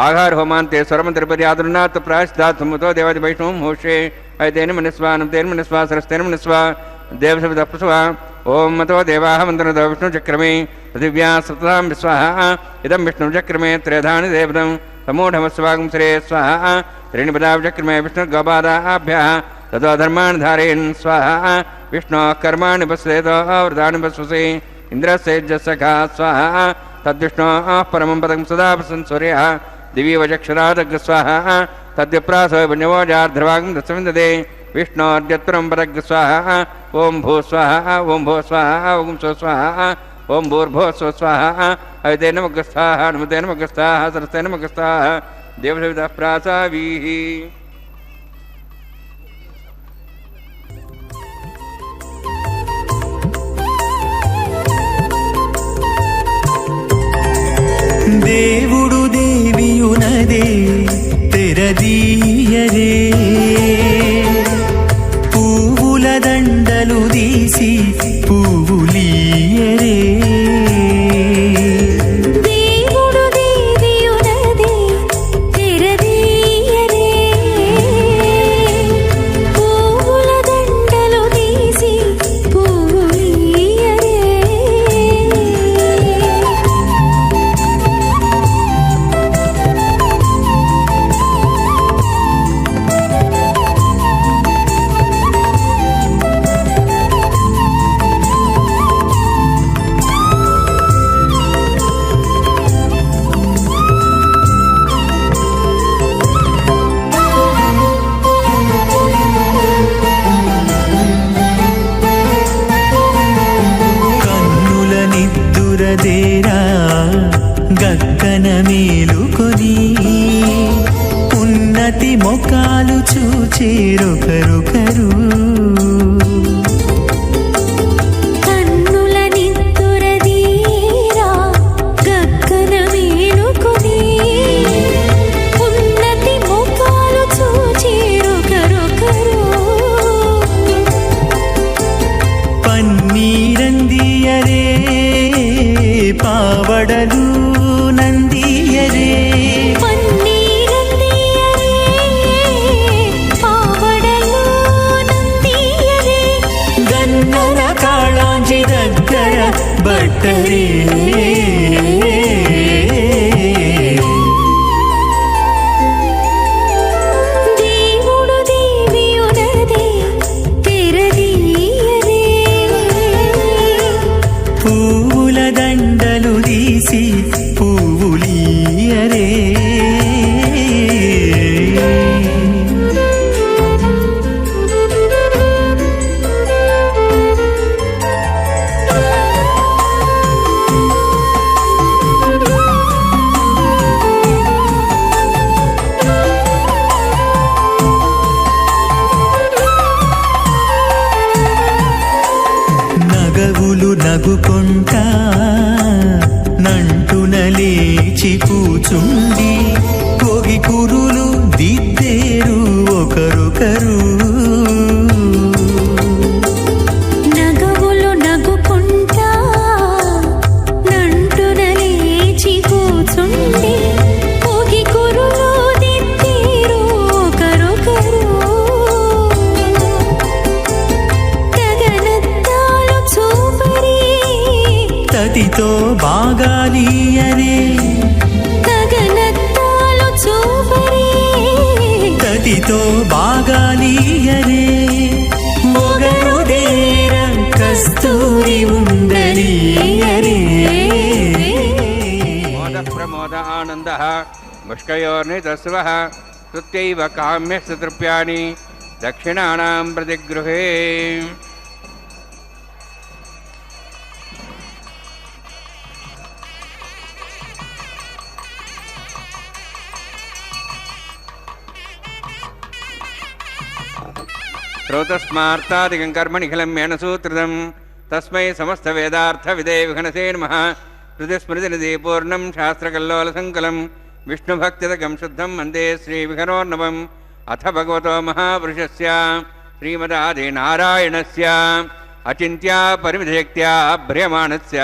आहार होमांते स्वरमंत्रपर्यादुर्नाथ प्रायश्चित्तात् समुतो देवादि वैष्णवं होषे ऐतेन मनिस्वा नुतेन मनिस्वा सरस्तेन मनिस्वा देवसविदः प्रसवा ओम मतो देवाः मन्त्रतो विष्णुचक्रमे पृथिव्या सततां विस्वाहा इदं विष्णुचक्रमे त्रेधानि देवतं समूढमस्वागं श्रे स्वाहा त्रीणिपदाचक्रमे विष्णुर्गोपादाभ्यः ततो धर्माणि धारयन् स्वाहा विष्णोः कर्माणि पश्येतो व्रतानि पश्यसि इन्द्रस्येजसखा स्वाहा तद्विष्णोः परमं पदं सदा प्रसन् सूर्यः दिवि वचक्षरादग् स्वाहा तद्विप्रासो पुण्यवोजार्ध्रवागं दत्सविन्दते विष्णोर्यत्परं पदग् स्वाहा ओम भू स्वाहा ओम भो स्वाहा ओम सो स्वाहा ओम भूर्भो स्व स्वाहा ऐते नमगस्थाः नुते नमगस्थाः सरस्ते नमगस्थाः देवसविदः प्रासावीः దేవుడు దేవియునదే తెరదీయరే పువ్వుల దండలు తీసి పువ్వులీయరే దేవుడు దేవియునదే తెరదీయరే పువ్వుల దండలు తీసి పువ్వులీయరే కన్నుల నిద్దురదేరా గక్కన మేలుకొని ఉన్నతి మొకాలు చూచేరొకరొకరు కన్నుల నిద్దురదీరా గక్కన మేలుకొని ఉన్నతి ముఖాలు చూచేరొకరొకరు పన్నీరందియరే పావడలు నందియరే పన్నీరందియరే పావడలు నందియరే గన్నన కాళాంజి దగ్గర బట్టరే దేవుడు దేవియునదే తెరదీయరే పువ్వుల దండలు తీసి పువ్వులీయరే నగవులు నగుకొంటా నంటున లేచి కూచుండి కోగి కురులు దిద్దేరు ఒకరొకరు నగవులు నగుకుంటా నంటున లేచి కూచుండి పోగి కురులు దిద్దేరు ఒకరొకరు గగనద్దాలు చూపరి తతితో బాగాలియరే గగనద్దాలు చూపరి తతితో బాగాలియరే మొగరు దేర కస్తూరి ఉండనీయరే మోద ప్రమోద ఆనంద ముష్కయోర్నితస్వ తృత్యైవ కామ్యస్య తృప్యాని దక్షిణానాం ప్రతిగృహే. శ్రోతస్మార్తాదికం కర్మనిఖిలం మేన సూత్రితం తస్మై సమస్త వేదార్థ విదే విఘనసే నమః. హృదిస్మృతినిధి పూర్ణం శాస్త్రకల్లోల సంకలం విష్ణుభక్తిదకం శుద్ధం వందే శ్రీవిఘ్నోర్ణవం. అథ భగవతో మహాపురుషస్య శ్రీమదాది నారాయణస్య అచింత్యా పరిమితశక్త్యా భ్రియమాణస్య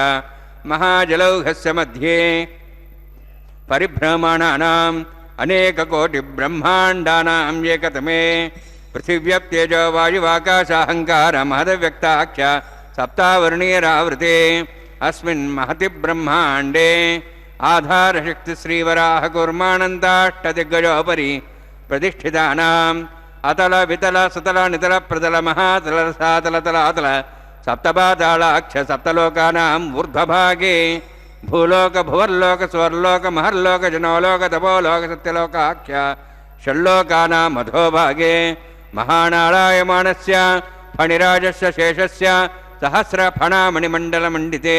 మహాజలౌఘస్య మధ్యే పరిభ్రమాణానాం అనేకకోటి బ్రహ్మాండానాం ఏకతమే పృథివ్యప్తేజో వాయువాకాశాహంకార మహదవ్యక్తాఖ్య సప్తావర్ణీరావృతే అస్మిన్ మహతి బ్రహ్మాండే ఆధారశక్తి శ్రీవరాహ కూర్మానందాష్టదిగ్గజోపరి ప్రతిష్ఠితానాం అతల వితల సుతల నితల ప్రతల మహాతల సాతల తలాతల సప్తపాతాళాక్ష సప్తలోకానాం ఊర్ధ్వభాగే భూలోక భువర్లోక స్వర్లోక మహర్లోక జనోలోక తపోలోక సత్యలోకాఖ్య షల్లోకానాం అధోభాగే మహానారాయమాణస్య ఫణిరాజస్య శేషస్య సహస్రఫణామణిమండలమండితే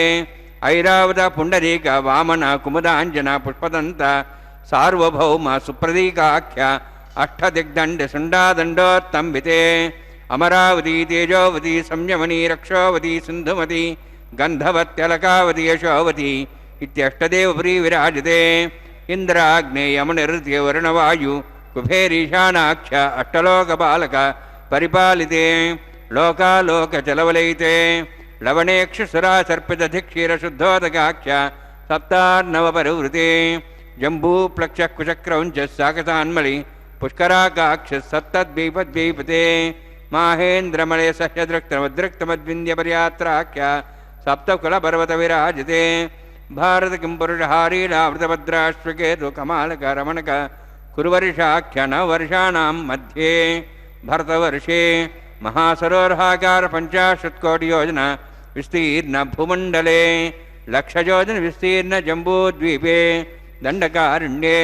ఐరావత పుండరీక వామన కుముదాంజన పుష్పదంత సార్వభౌమ సుప్రదీకాఖ్య అష్టదిగ్దండ శుండాదండోత్తంబితే అమరావతి తేజోవతి సంయమని రక్షోవతి సింధుమతి గంధవత్యలకావతి యశోవతి ఇత్యష్టదేవపురీ విరాజతే ఇంద్రాగ్నేయమునిరుత్య వరుణవాయు కుబేరీశానాఖ్య అష్టలోకపాలక పరిపాలితే లోకాలోకచలవలయితే లవణేక్షుసురాసర్పితధిక్షీరశుద్ధోదకాఖ్య సప్తార్ణవపరివృతే జంబూప్లక్షకుచక్రౌంచ సాకసాన్మళి పుష్కరాకాక్ష సప్తద్వీపద్వీపతే మాహేంద్రమలయ సహ్యదృక్తమద్రిక్తమద్వింద్యపర్యాత్రాఖ్య సప్తకులపర్వత విరాజతే భారత కింపురుషహారీలావృతభద్రాశ్వకేతు కమాలక రమణక కురువర్షాఖ్య నవవర్షాణం మధ్యే భరతవర్షే మహాసరోర్హాకార 50 కోటి యోజన విస్తీర్ణ భూమండలే లక్షయోజన విస్తీర్ణ జంబూద్వీపే దండకారణ్యే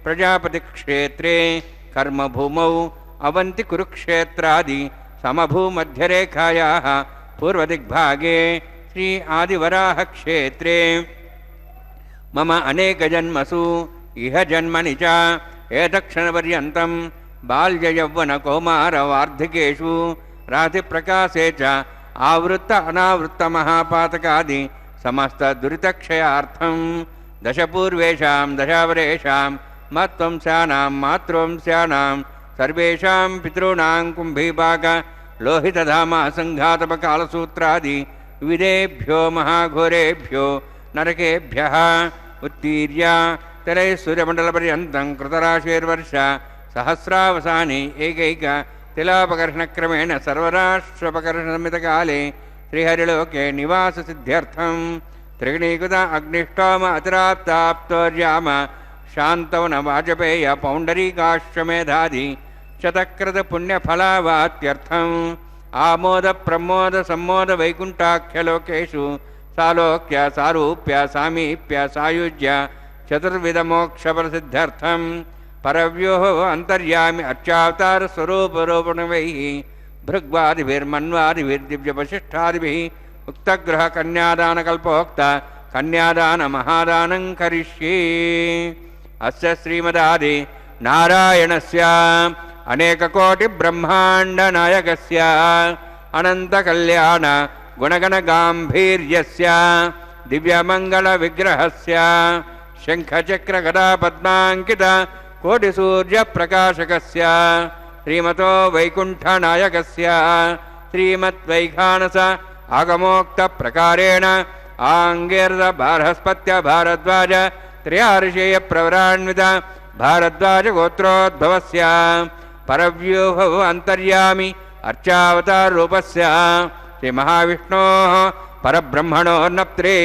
ప్రజాపతి క్షేత్రే కర్మభూమౌ అవంతి కురుక్షేత్రాది సమభూమధ్యరేఖాయాః పూర్వదిగ్భాగే శ్రీ ఆదివరాహ క్షేత్రే మమ అనేకజన్మసు ఇహ జన్మని చ ఏతక్షణపర్యంతం బాల్యయౌవన కౌమార వార్ధికేషు రాతిప్రకాశే చ ఆవృత్త అనావృత్త మహాపాతకాది సమస్త దురితక్షయార్థం దశపూర్వేషాం దశావరేషాం మత్వంశానాం మాతృవంశానాం సర్వేషాం పితॄణాం కుంభీపాక లోహితధామ సంఘాతపకాలసూత్రాది విదేభ్యో మహాఘోరేభ్యో నరకేభ్యః ఉత్తీర్య తలై సూర్యమండలపర్యంతం కృతరాశేర్వర్ష సహస్రావసాని ఏకైక తిలాపకర్షణక్రమేణ సర్వరాష్ట్రోపకర్షణమితకాలే శ్రీహరిలోకే నివాససిద్ధ్యర్థం త్రిగణీకృత అగ్నిష్టోమ అతిరాప్తాప్తోర్యామ శాంతవన వాజపేయ పౌండరీకాశ్వమేధాది శతకృత పుణ్యఫలావాత్యర్థం ఆమోద ప్రమోద సమ్మోద వైకుంఠాఖ్యలోకేషు సాలోక్య సారూప్య సామీప్య సాయుజ్య చతుర్విధ మోక్షఫలసిద్ధ్యర్థం పరవ్యోః అంతర్యామి అర్చావతార స్వరూపరూపణవైః భృగ్వాదిభిర్మన్వాదిభిర్దివ్యవశిష్టాదిభిః ఉక్తగ్రహ కన్యాదానకల్పోక్త కన్యాదాన మహాదానం కరిష్యే. అస్య శ్రీమదాది నారాయణస్య అనేకకోటి బ్రహ్మాండ నాయకస్య అనంత కళ్యాణ గుణగణ గాంభీర్యస్య దివ్యమంగళ విగ్రహస్య శంఖచక్ర గదా పద్మాంకిత కోటి సూర్య ప్రకాశకస్య శ్రీమతో వైకుంఠ నాయకస్య శ్రీమద్వైఖానస ఆగమోక్త ప్రకారేణ ఆంగేర్ద బారహస్పత్య భారద్వాజ త్రయార్షేయ ప్రవరాన్విత భారద్వాజ గోత్రోద్భవస్య పరవ్యూహ అంతర్యామి అర్చావతార రూపస్య శ్రీ మహావిష్ణోః పరబ్రహ్మణోర్నప్త్రే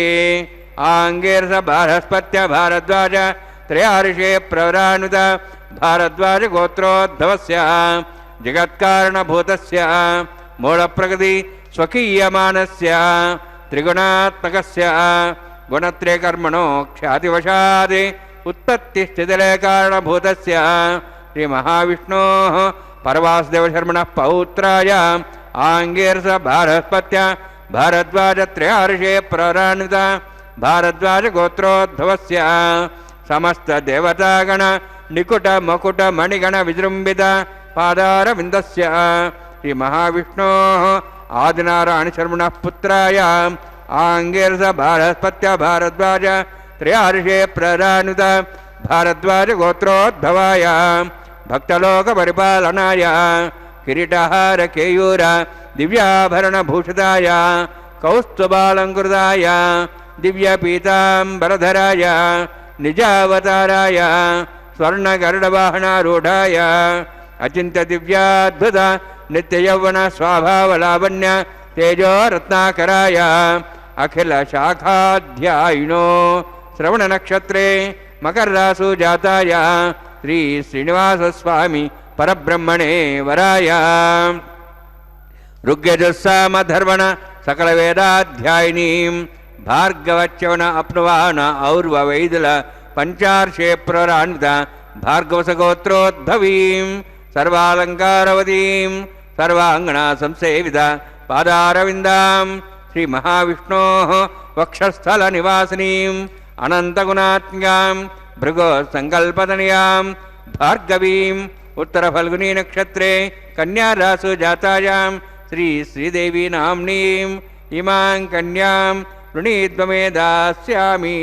ఆంగేర్ద బారహస్పత్య భారద్వాజ త్రయార్షేయ ప్రవరాన్విత భారద్వాజ గోత్రోద్భవస్య జగత్కారణభూతస్య మూలప్రకృతి స్వకీయమానస్య త్రిగుణాత్మకస్య గుణత్రయకర్మణో ఖ్యాతివశాద్ ఉత్పత్తి స్థితిలయ కారణభూతస్య శ్రీ మహావిష్ణోః పరవాసుదేవశర్మణః పౌత్రాయ ఆంగీరస భారస్పత్య భారద్వాజ త్రయార్షే ప్రారాన్విత భారద్వాజ గోత్రోద్భవస్య సమస్త దేవతాగణ నికుట మకుట మణిగణ విజృంభిత పాదారవిందస్య శ్రీ మహావిష్ణోః ఆదినారాయణ శర్మణః పుత్రాయ ఆంగీరస భారస్పత్య భారద్వాజ త్రయార్షే ప్రారాన్విత భారద్వాజ గోత్రోద్భవాయ భక్తలోక పరిపాలనాయ కిరీటహార కేయూర దివ్యాభరణ భూషితాయ కౌస్తుభాలంకృతాయ దివ్య పీతాంబరధరాయ నిజావతారాయ స్వర్ణ గరుడవాహనారూఢాయ అచింత్య దివ్యాద్భుత నిత్య యౌవన స్వభావలావణ్య తేజో రత్నాకరాయ అఖిల శాఖాధ్యాయినో శ్రవణ నక్షత్రే మకరరాసు జాతాయ శ్రీ శ్రీనివాస స్వామి పరబ్రహ్మణే వరాయ ఋగ్యజస్సామధర్వణ సకల వేదాధ్యాయినీం భార్గవచ్చవన అప్నువాన ఔర్వ వైదుల పంచార్షే ప్రరాన్విత భార్గవసగోత్రోద్భవీం సర్వాలంకారవతీం సర్వాంగణ సంసేవిత పాదారవిందాం శ్రీ మహావిష్ణోః వక్షస్థల నివాసినీం అనంతగుణాత్మ్యాం భృగో సంకల్పతనయాం భార్గవీం ఉత్తర ఫల్గునీ నక్షత్రే కన్యారాసు జాతాయాం శ్రీ శ్రీదేవి నామ్నీం ఇమాం కన్యాం వృణీద్వమే దాస్యామి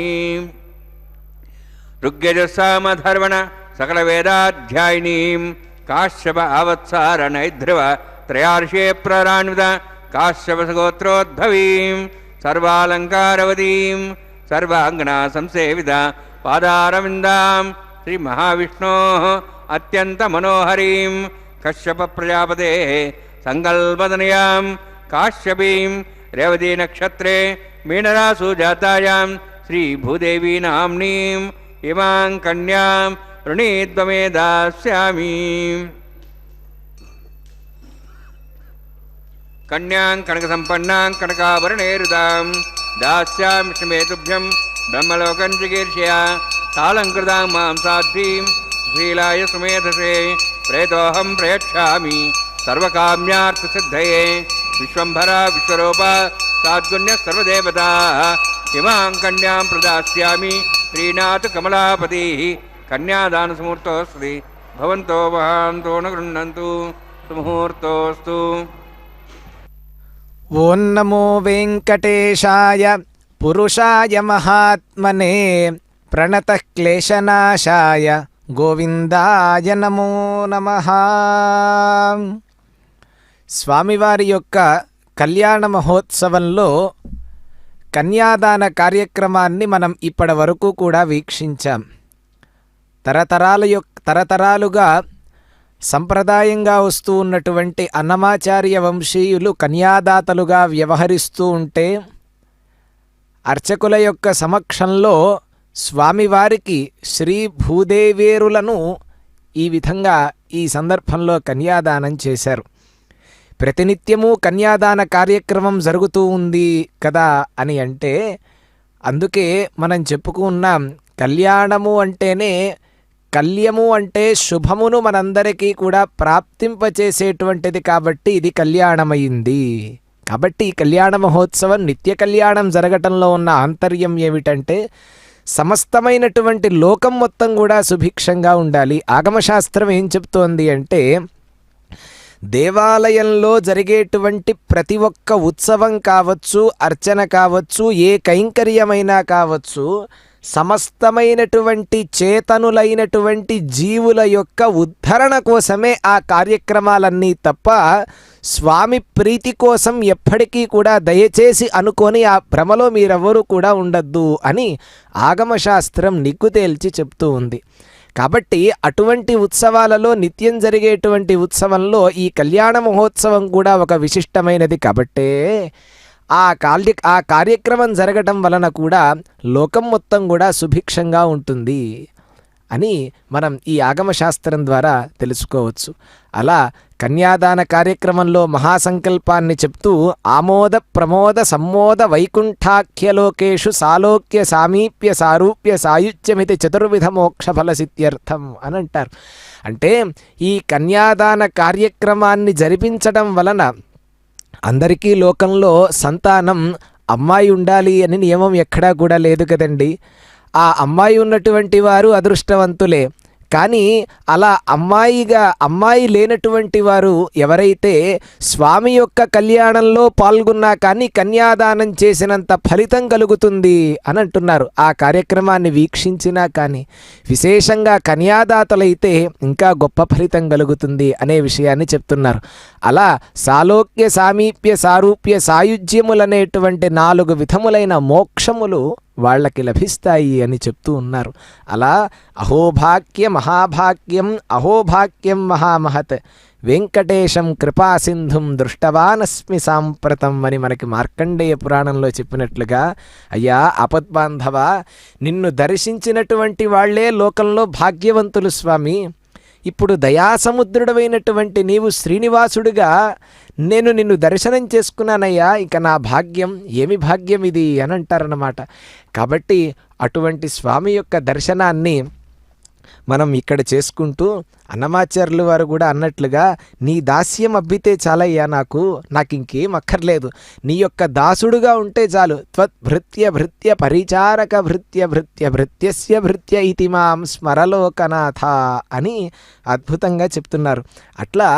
ఋగ్యజస్సామధర్వణ సకల వేదాధ్యాయినీం కాశ్యప ఆవత్సార నైధ్రువ త్రయార్షే ప్రరాన్విత కాశ్యపసగోత్రోద్భవీం సర్వాలంకారవతీం సర్వాంగణ సంసేవిత పాదారవిందాం శ్రీ మహావిష్ణోః అత్యంత మనోహరీం కశ్యప ప్రజాపతే సంకల్పతనయాం కాశ్యపీం రేవతీ నక్షత్రే మీనరాసు జాతాయాం శ్రీ భూదేవీ నామ్నీం ఇమాం కన్యాం వృణీద్వమే దాస్యామి కన్యాం కనక సంపన్నాం కనకాభరణేరుదాం దాస్యామి శ్రీమేతుభ్యం బ్రహ్మలోకం చికీర్ష్య తాళంకృతాం మాం సాధ్వీం శ్రీలాయ సుమేధసే ప్రేతోహం ప్రయచ్ఛామి సర్వకామ్యార్థసిద్ధయే విశ్వంభర విశ్వరూప సాద్గుణ్య సర్వదేవతా ఇమాం కన్యాం ప్రదాస్యామి శ్రీనాథ కమలాపతి కన్యాదానసముహూర్తోస్తి భవంతో వహాంతో న గృహ్ణन्तు సుముహూర్తోస్తు. ఓం నమో వెంకటేశాయ పురుషాయ మహాత్మనే ప్రణతః క్లేశనాశాయ గోవిందాయ నమో నమః. స్వామివారి యొక్క కళ్యాణ మహోత్సవంలో కన్యాదాన కార్యక్రమాన్ని మనం ఇప్పటి వరకు కూడా వీక్షించాం. తరతరాలుగా సంప్రదాయంగా వస్తూ ఉన్నటువంటి అన్నమాచార్య వంశీయులు కన్యాదాతలుగా వ్యవహరిస్తూ ఉంటే అర్చకుల యొక్క సమక్షంలో స్వామివారికి శ్రీ భూదేవేరులను ఈ విధంగా ఈ సందర్భంలో కన్యాదానం చేశారు. ప్రతినిత్యము కన్యాదాన కార్యక్రమం జరుగుతూ ఉంది కదా అని అంటే అందుకే మనం చెప్పుకున్నాం కళ్యాణము అంటేనే కళ్యము అంటే శుభమును మనందరికీ కూడా ప్రాప్తింపచేసేటువంటిది కాబట్టి ఇది కళ్యాణమైంది. కాబట్టి ఈ కళ్యాణ మహోత్సవం నిత్య కళ్యాణం జరగటంలో ఉన్న ఆంతర్యం ఏమిటంటే సమస్తమైనటువంటి లోకం మొత్తం కూడా సుభిక్షంగా ఉండాలి. ఆగమశాస్త్రం ఏం చెప్తోంది అంటే దేవాలయంలో జరిగేటువంటి ప్రతి ఒక్క ఉత్సవం కావచ్చు, అర్చన కావచ్చు, ఏ కైంకర్యమైనా కావచ్చు, సమస్తమైనటువంటి చేతనులైనటువంటి జీవుల యొక్క ఉద్ధరణ కోసమే ఆ కార్యక్రమాలన్నీ తప్ప స్వామి ప్రీతి కోసం ఎప్పటికీ కూడా దయచేసి అనుకొని ఆ భ్రమలో మీరెవరూ కూడా ఉండద్దు అని ఆగమశాస్త్రం నిగ్గు తేల్చి చెప్తూ ఉంది. కాబట్టి అటువంటి ఉత్సవాలలో నిత్యం జరిగేటువంటి ఉత్సవంలో ఈ కళ్యాణ మహోత్సవం కూడా ఒక విశిష్టమైనది. కాబట్టే ఆ కార్యక్రమం జరగటం వలన కూడా లోకం మొత్తం కూడా సుభిక్షంగా ఉంటుంది అని మనం ఈ ఆగమశాస్త్రం ద్వారా తెలుసుకోవచ్చు. అలా కన్యాదాన కార్యక్రమంలో మహాసంకల్పాన్ని చెప్తూ ఆమోద ప్రమోద సమ్మోద వైకుంఠాఖ్యలోకేషు సాలోక్య సామీప్య సారూప్య సాయుధ్యమితి చతుర్విధ మోక్షఫల సిద్ధ్యర్థం అని అంటారు. అంటే ఈ కన్యాదాన కార్యక్రమాన్ని జరిపించడం వలన అందరికీ లోకంలో సంతానం అమ్మాయి ఉండాలి అని నియమం ఎక్కడా కూడా లేదు కదండి. ఆ అమ్మాయి ఉన్నటువంటి వారు అదృష్టవంతులే. కానీ అలా అమ్మాయి లేనటువంటి వారు ఎవరైతే స్వామి యొక్క కళ్యాణంలో పాల్గొన్నా కానీ కన్యాదానం చేసినంత ఫలితం కలుగుతుంది అని అంటున్నారు. ఆ కార్యక్రమాన్ని వీక్షించినా కానీ విశేషంగా కన్యాదాతలైతే ఇంకా గొప్ప ఫలితం కలుగుతుంది అనే విషయాన్ని చెప్తున్నారు. అలా సాలోక్య సామీప్య సారూప్య సాయుధ్యములనేటువంటి 4 విధములైన మోక్షములు వాళ్ళకి లభిస్తాయి అని చెప్తూ ఉన్నారు. అలా అహోభాగ్య మహాభాగ్యం అహోభాగ్యం మహామహత్ వెంకటేశం కృపాసింధుం దృష్టవానస్మి సాంప్రతం అని మనకి మార్కండేయ పురాణంలో చెప్పినట్లుగా, అయ్యా ఆపద్బాంధవ, నిన్ను దర్శించినటువంటి వాళ్లే లోకంలో భాగ్యవంతులు స్వామి. ఇప్పుడు దయాసముద్రుడమైనటువంటి నీవు శ్రీనివాసుడిగా నేను నిన్ను దర్శనం చేసుకున్నానయ్యా, ఇక నా భాగ్యం ఏమి భాగ్యం ఇది అని అంటారన్నమాట. కాబట్టి అటువంటి స్వామి యొక్క దర్శనాన్ని మనం ఇక్కడ చేసుకుంటూ అన్నమాచార్యులు వారు కూడా అన్నట్లుగా నీ దాస్యం అబ్బితే చాలయ్యా, నాకు ఇంకేం అక్కర్లేదు, నీ యొక్క దాసుడుగా ఉంటే చాలు. త్వద్భృత్య భృత్య పరిచారక భృత్య భృత్య భృత్యస్య భృత్య ఇతి మాం స్మరలోకనాథ అని అద్భుతంగా చెప్తున్నారు. అట్లా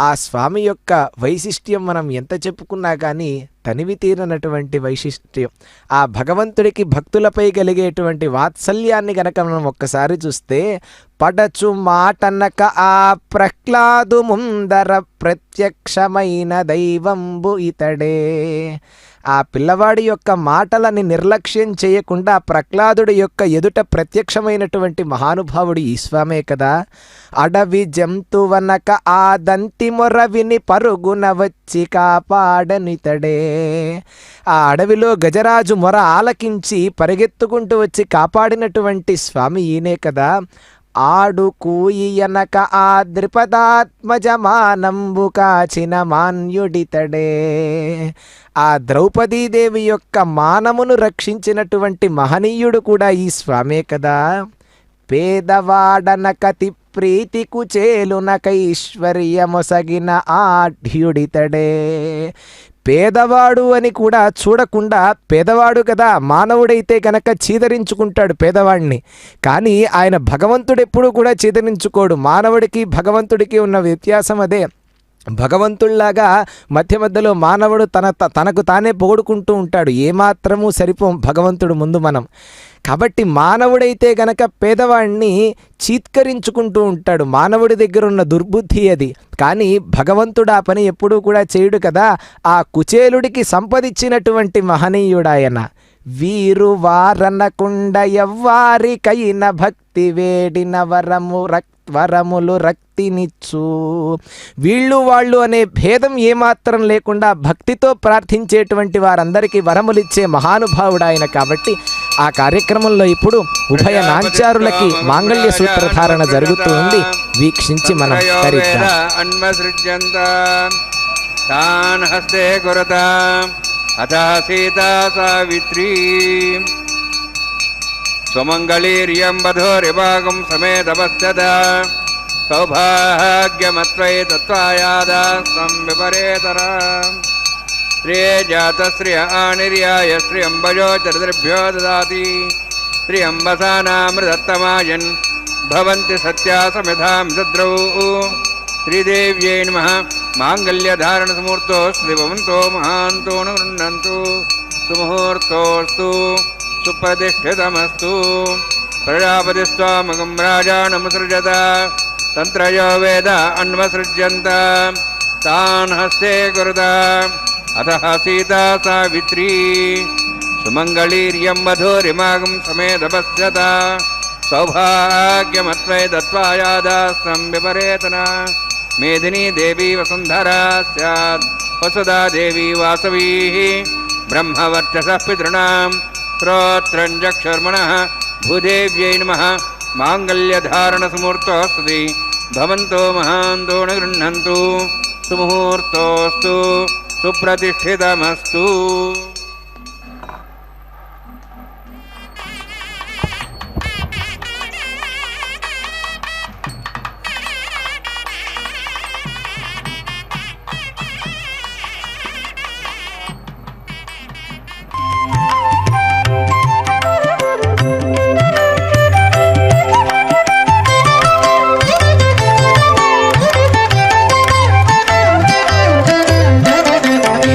ఆ స్వామి యొక్క వైశిష్ట్యం మనం ఎంత చెప్పుకున్నా కానీ తనివి తీరనటువంటి వైశిష్ట్యం. ఆ భగవంతుడికి భక్తులపై కలిగేటువంటి వాత్సల్యాన్ని గనక మనం ఒక్కసారి చూస్తే, పడచు మాటనక ఆ ప్రహ్లాదు ముందర ప్రత్యక్షమైన దైవంబు ఇతడే. ఆ పిల్లవాడి యొక్క మాటలని నిర్లక్ష్యం చేయకుండా ప్రహ్లాదుడి యొక్క ఎదుట ప్రత్యక్షమైనటువంటి మహానుభావుడు ఈ స్వామే కదా. అడవి జంతువనక ఆ దంతి మొర విని పరుగున వచ్చి కాపాడనితడే. ఆ అడవిలో గజరాజు మొర ఆలకించి పరిగెత్తుకుంటూ వచ్చి కాపాడినటువంటి స్వామి ఈయనే కదా. ఆడు కూయనక ఆ ద్రిపదాత్మజమానంబు కాచిన మాన్యుడితడే. ఆ ద్రౌపదీదేవి యొక్క మానమును రక్షించినటువంటి మహనీయుడు కూడా ఈ స్వామే కదా. పేదవాడనకతి ప్రీతికు చేలునకైశ్వర్యమొసగిన ఆఢ్యుడితడే. పేదవాడు అని కూడా చూడకుండా, పేదవాడు కదా, మానవుడైతే కనుక చీదరించుకుంటాడు పేదవాడిని, కానీ ఆయన భగవంతుడు ఎప్పుడూ కూడా చీదరించుకోడు. మానవుడికి భగవంతుడికి ఉన్న వ్యత్యాసం అదే. భగవంతుళ్లాగా మధ్యలో మానవుడు తనకు తానే పొగుడుకుంటూ ఉంటాడు. ఏమాత్రము సరిపోం భగవంతుడు ముందు మనం. కాబట్టి మానవుడైతే గనక పేదవాడిని చీత్కరించుకుంటూ ఉంటాడు. మానవుడి దగ్గర ఉన్న దుర్బుద్ధి అది. కానీ భగవంతుడు ఆ పని ఎప్పుడూ కూడా చేయడు కదా. ఆ కుచేలుడికి సంపదిచ్చినటువంటి మహనీయుడాయన. వీరు వారనకుండ ఎవ్వారికైన భక్తి వేడిన వరములు రక్తినిచ్చు. వీళ్ళు వాళ్ళు అనే భేదం ఏమాత్రం లేకుండా భక్తితో ప్రార్థించేటువంటి వారందరికీ వరములిచ్చే మహానుభావుడాయన. కాబట్టి ఆ కార్యక్రమంలో ఇప్పుడు ఉభయ నాంచారులకి మాంగళ్య సూత్రధారణ జరుగుతూ ఉంది. వీక్షించి మనం తరిద్దాం. హస్తే గురత అథ సీతా సావిత్రీ స్వమంగళీర్యం వధూరిభాగం సమేతపశ్యత సౌభాగ్యమత్వై తత్వాయాదాస్తం విపరేతర. శ్రియ జాత శ్రియ ఆనిర్యాయ శ్రియంబజో చరిద్భ్యో దదాతి. శ్రియంబసానామృతత్తమాయన్ భవంతి సత్యా సమిధాం సద్రౌ. శ్రీదేవ్యై నమః. మాంగళ్యధారణసముహూర్తోऽస్తి భవంతో మహాంతో న గృహ్ణन्तు. సుముహూర్తోऽస్తు సుప్రతిష్ఠితమస్తు. ప్రజాపతిస్త్వామగం రాజానముసృజత. తంత్రయో వేద అన్వసృజ్యంత. తాన్ హస్తే కురుత అథ సీతా సావిత్రీ సుమంగళీర్యం వధూరిమాగం సమేతపశ్యత సౌభాగ్యమత్వై దత్వాయాదాస్తం విపరేతన. మేదినీ దేవీ వసుంధరా స్యాత్ వసుదా దేవీ వాసవీ. బ్రహ్మవర్చసః పితॄణాం శ్రోత్రం చక్షుర్మణః. భూదేవ్యై నమః. माङ्गल्यधारणसमुहूर्तोऽस्ति भवन्तो महान्तो न गृह्णन्तु सुमुहूर्तोऽस्तु सुप्रतिष्ठितमस्तु।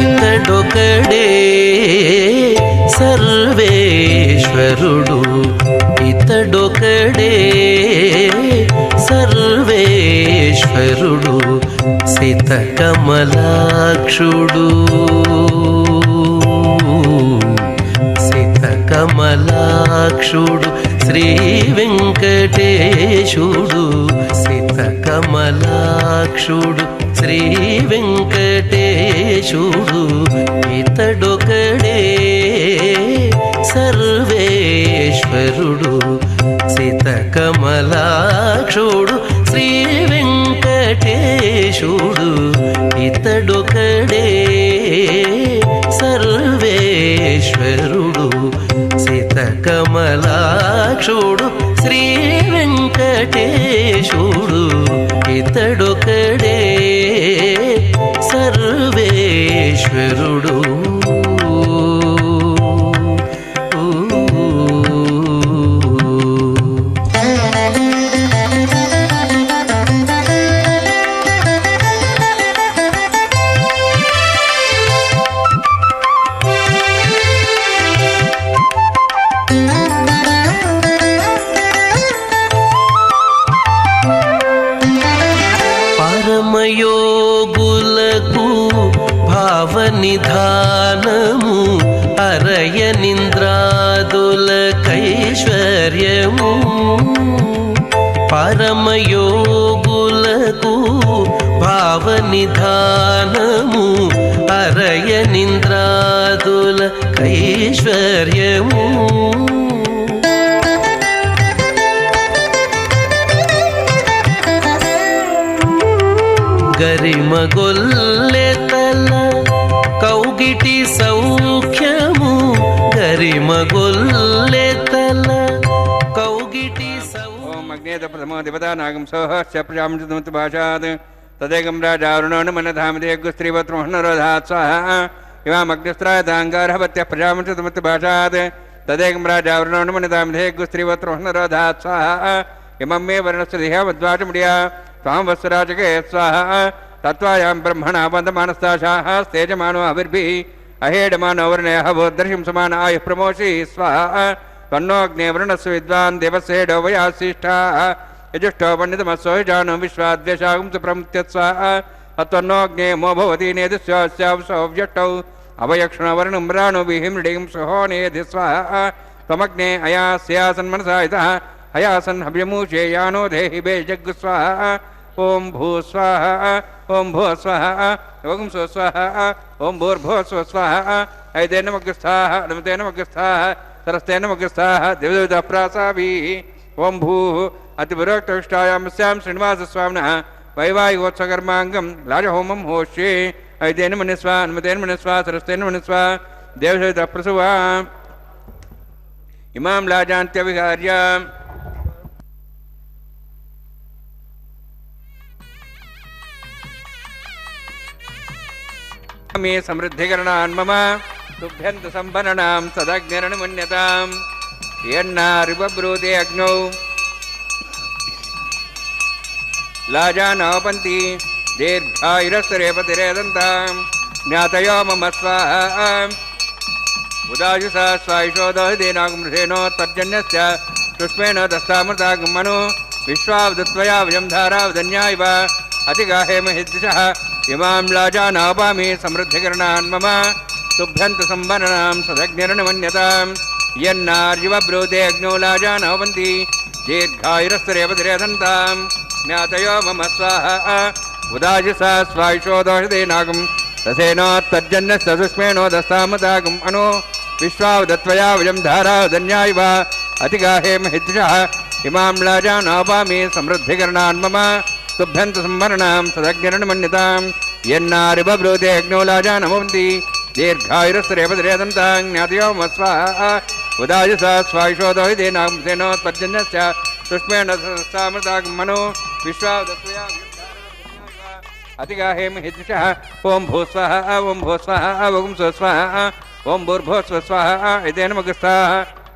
ఇతడొకడే సర్వేశ్వరుడు, ఇతడొకడే సర్వేశ్వరుడు, సితకమలాక్షుడు, సితకమలాక్షుడు శ్రీ వెంకటేశుడు, సితకమలాక్షుడు శ్రీ వెంకటేశుడు, ఇతడొకడే సర్వేశ్వరుడు, సితకమలాక్షుడు శ్రీ వెంకటేశుడు, ఇతడొకడే సర్వేశ్వరుడు, సితకమలాక్షుడు శ్రీ వెంకటేశుడు, ఇతడొకడే సర్వేశ్వరుడు. పరమయోగులకు భావనిధానము అరయనింద్రాదులకైశ్వర్యము, పరమయోగులకు భావనిధానము అరయనింద్రాదులకైశ్వర్యము, గరిమగొల్లెతల కౌగిటి సౌఖ్యము, గరిమగొల్లెతల కౌగిటి సౌఖ్యము. ఓం అగ్నేత ప్రథమో దేవతా నాగం సోహస్య ప్రజామృతమతు భాషాత్ తదేకం రాజారుణోను మనధామదేగు స్త్రీవత్రోహనరోధాత్ స్వాహా ఇవామగ్నిస్త్రాయతాంగారహవత్య ప్రజామృతమతు భాషాత్ తదేకం రాజారుణోను మనధామదేగు స్త్రీవత్రోహనరోధాత్ స్వాహా ఇమం మే వర్ణస్సు దిహ్యామద్వాచముడియా త్వాం వత్సరాజకే స్వాహా తత్వాయాం బ్రహ్మణా వందమానస్తాశాః స్తేజమానో అవిర్భిః అహేడమానో వర్ణయః భూర్దర్శిం సమాన ఆయుః ప్రమోషి స్వాహా తన్నోగ్నే వరుణస్సు విద్వాన్ దేవస్యేడో వయాసిష్ఠాః యజుష్టో పండితమస్సో జానో విశ్వాద్వేషాగం సుప్రముత్య స్వాహా తన్నోగ్నే మో భవతి నేదుస్యావసో వ్యష్టౌ అవయక్షణో వర్ణం రాణో విహిమృడిం సుహో నేధి స్వాహా త్వమగ్నే అయాస్యాసన్మనసా ఇతః హయాసన్ హవ్యమూషే యానో దేహి బేజగ్గు స్వాహా ఓం భూ స్వాహా ఓం భూ స్వాహా ఓం స్వ స్వాహా ఓం భూర్భో స్వ స్వాహా ఐదేన మగ్స్థాః నమతేన మగ్స్థాః సరస్తేన మగ్స్థాః దేవదేవత ప్రాసాభిః ఓం భూ అతిపురోక్తవిష్టాయాం స్యాం శ్రీనివాస స్వామినః వైవాహికోత్సకర్మాంగం లాజహోమం హోష్యే ఐదేన మనిస్వా నమతేన మనిస్వా సరస్తేన మనిస్వా దేవదేవత ప్రసువా ఇమాం లాజాంత్యవిహార్య मे समृद्धिकरणान् मम तुभ्यन्त सम्पन्ननां सदग्निरनुमन्यतां यन्नारिबब्रूते अग्नौ लाजानोपन्ति दीर्घायुरस्तरेपतिरेदन्तां ज्ञातयो मम स्वाहा उदायुषा स्वायुषोदहिदेनागमृषेणोत्तर्जन्यस्य पुष्पेण दस्तामृतागं मनु विश्वावदत्वया वयं धारावदन्या इव अतिगाहेमहिद्दिशः इमां लाजानापामि समृद्धिकरणान् मम तुभ्यन्त सम्पन्ननां सदग्निरनुमन्यतां यन्नार्युवब्रूते अग्नौ लाजानोपन्ति दीर्घायुरस्तरेपतिरेदन्तां ज्ञातयो मम स्वाहा उदायुषा स्वायुषोदहिदेनागं रसेनोत्तर्जन्यस्य सुष्मेणो दस्तामृतागं अनु विश्वावदत्वया वयं धारावदन्या इव अतिगाहेमहिद्दिशः इमां लाजानापामि समृद्धिकरणान् मम तुभ्यन्त संवरणां सदग्निर्मन्यतां यन्नारिबब्रूते अग्नौ लाजानमुन्ति दीर्घायुरस्तरेपदरेदन्तां ज्ञातयो मस्वाहा उदायसा स्वायुषोदो हिदेनांसेनोत्पद्यन्यस्य सुष्मेण सामृतां मनो विश्वादत्वया अतिगाहेम हिद्विषः ओं भूस्वाहा ओं भूस्वाहा ओं स्वस्वाहा ओं भूर्भुवः स्वाहा एतेन मगस्थाः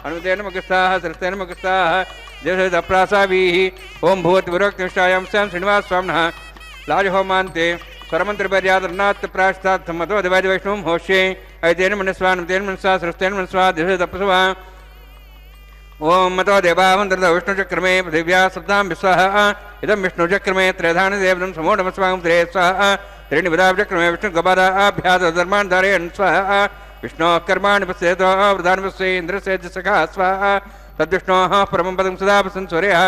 अनुदेन मगस्थाः सरस्तेन मगस्थाः देवदप्रासाभिः ओं भूवद्विरोक्तिष्ठायां स्यां श्रीनिवास स्वामिनः लाजहोमान्ते स्वरमन्त्रपर्यादरनात् प्राश्चात् मतोदिवादिवैष्णवं होष्ये ऐतेन मनस्वा अनुतेन मनस्वा सरस्तेन मनस्वा देवदप्सवा ओं मतो देवावन्तर्द विष्णुचक्रमे पृथिव्या सप्तां विश्वाहा इदं विष्णुचक्रमे त्रयधानदेवं समो नमस्वां त्रे स्वाहा त्रीणिपदाचक्रमे विष्णुगपादाभ्याधर्मान् धारयन् स्वाहा विष्णोः कर्माणि पश्येतो वृधान् पश्ये इन्द्रस्य सखा स्वाहा तद्विष्णोः परमं पदं सदा पश्यन् सूर्यः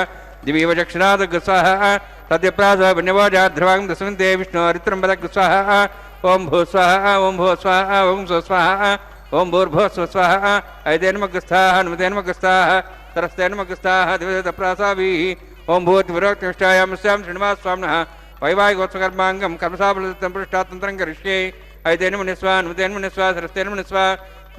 दिवीव चक्षुरादग् स्वाहा तद्यप्रासः पुण्यवोजाध्रुवां दशमन्ते विष्णोरित्रं पदग् स्वाहा ओं भू स्वाहा ओं भो स्वाहा ओं स्वस्वाहा ओं भूर्भुवः स्वस्वाहा ऐतेन मगस्थाः अनुमतेन मगस्थाः सरस्तेन मगस्थाः दिवदप्रासाभिः ओं भूवद्विरोक्तिष्ठायां स्यां श्रीनिवास स्वामिनः वैवाहिकोत्सकर्माङ्गं कर्मसाफलतं पृष्ठातन्त्रं करिष्ये ऐतेन मुनिस्वा अनुमतेन मुनिस्वा सरस्तेन मुनिस्वा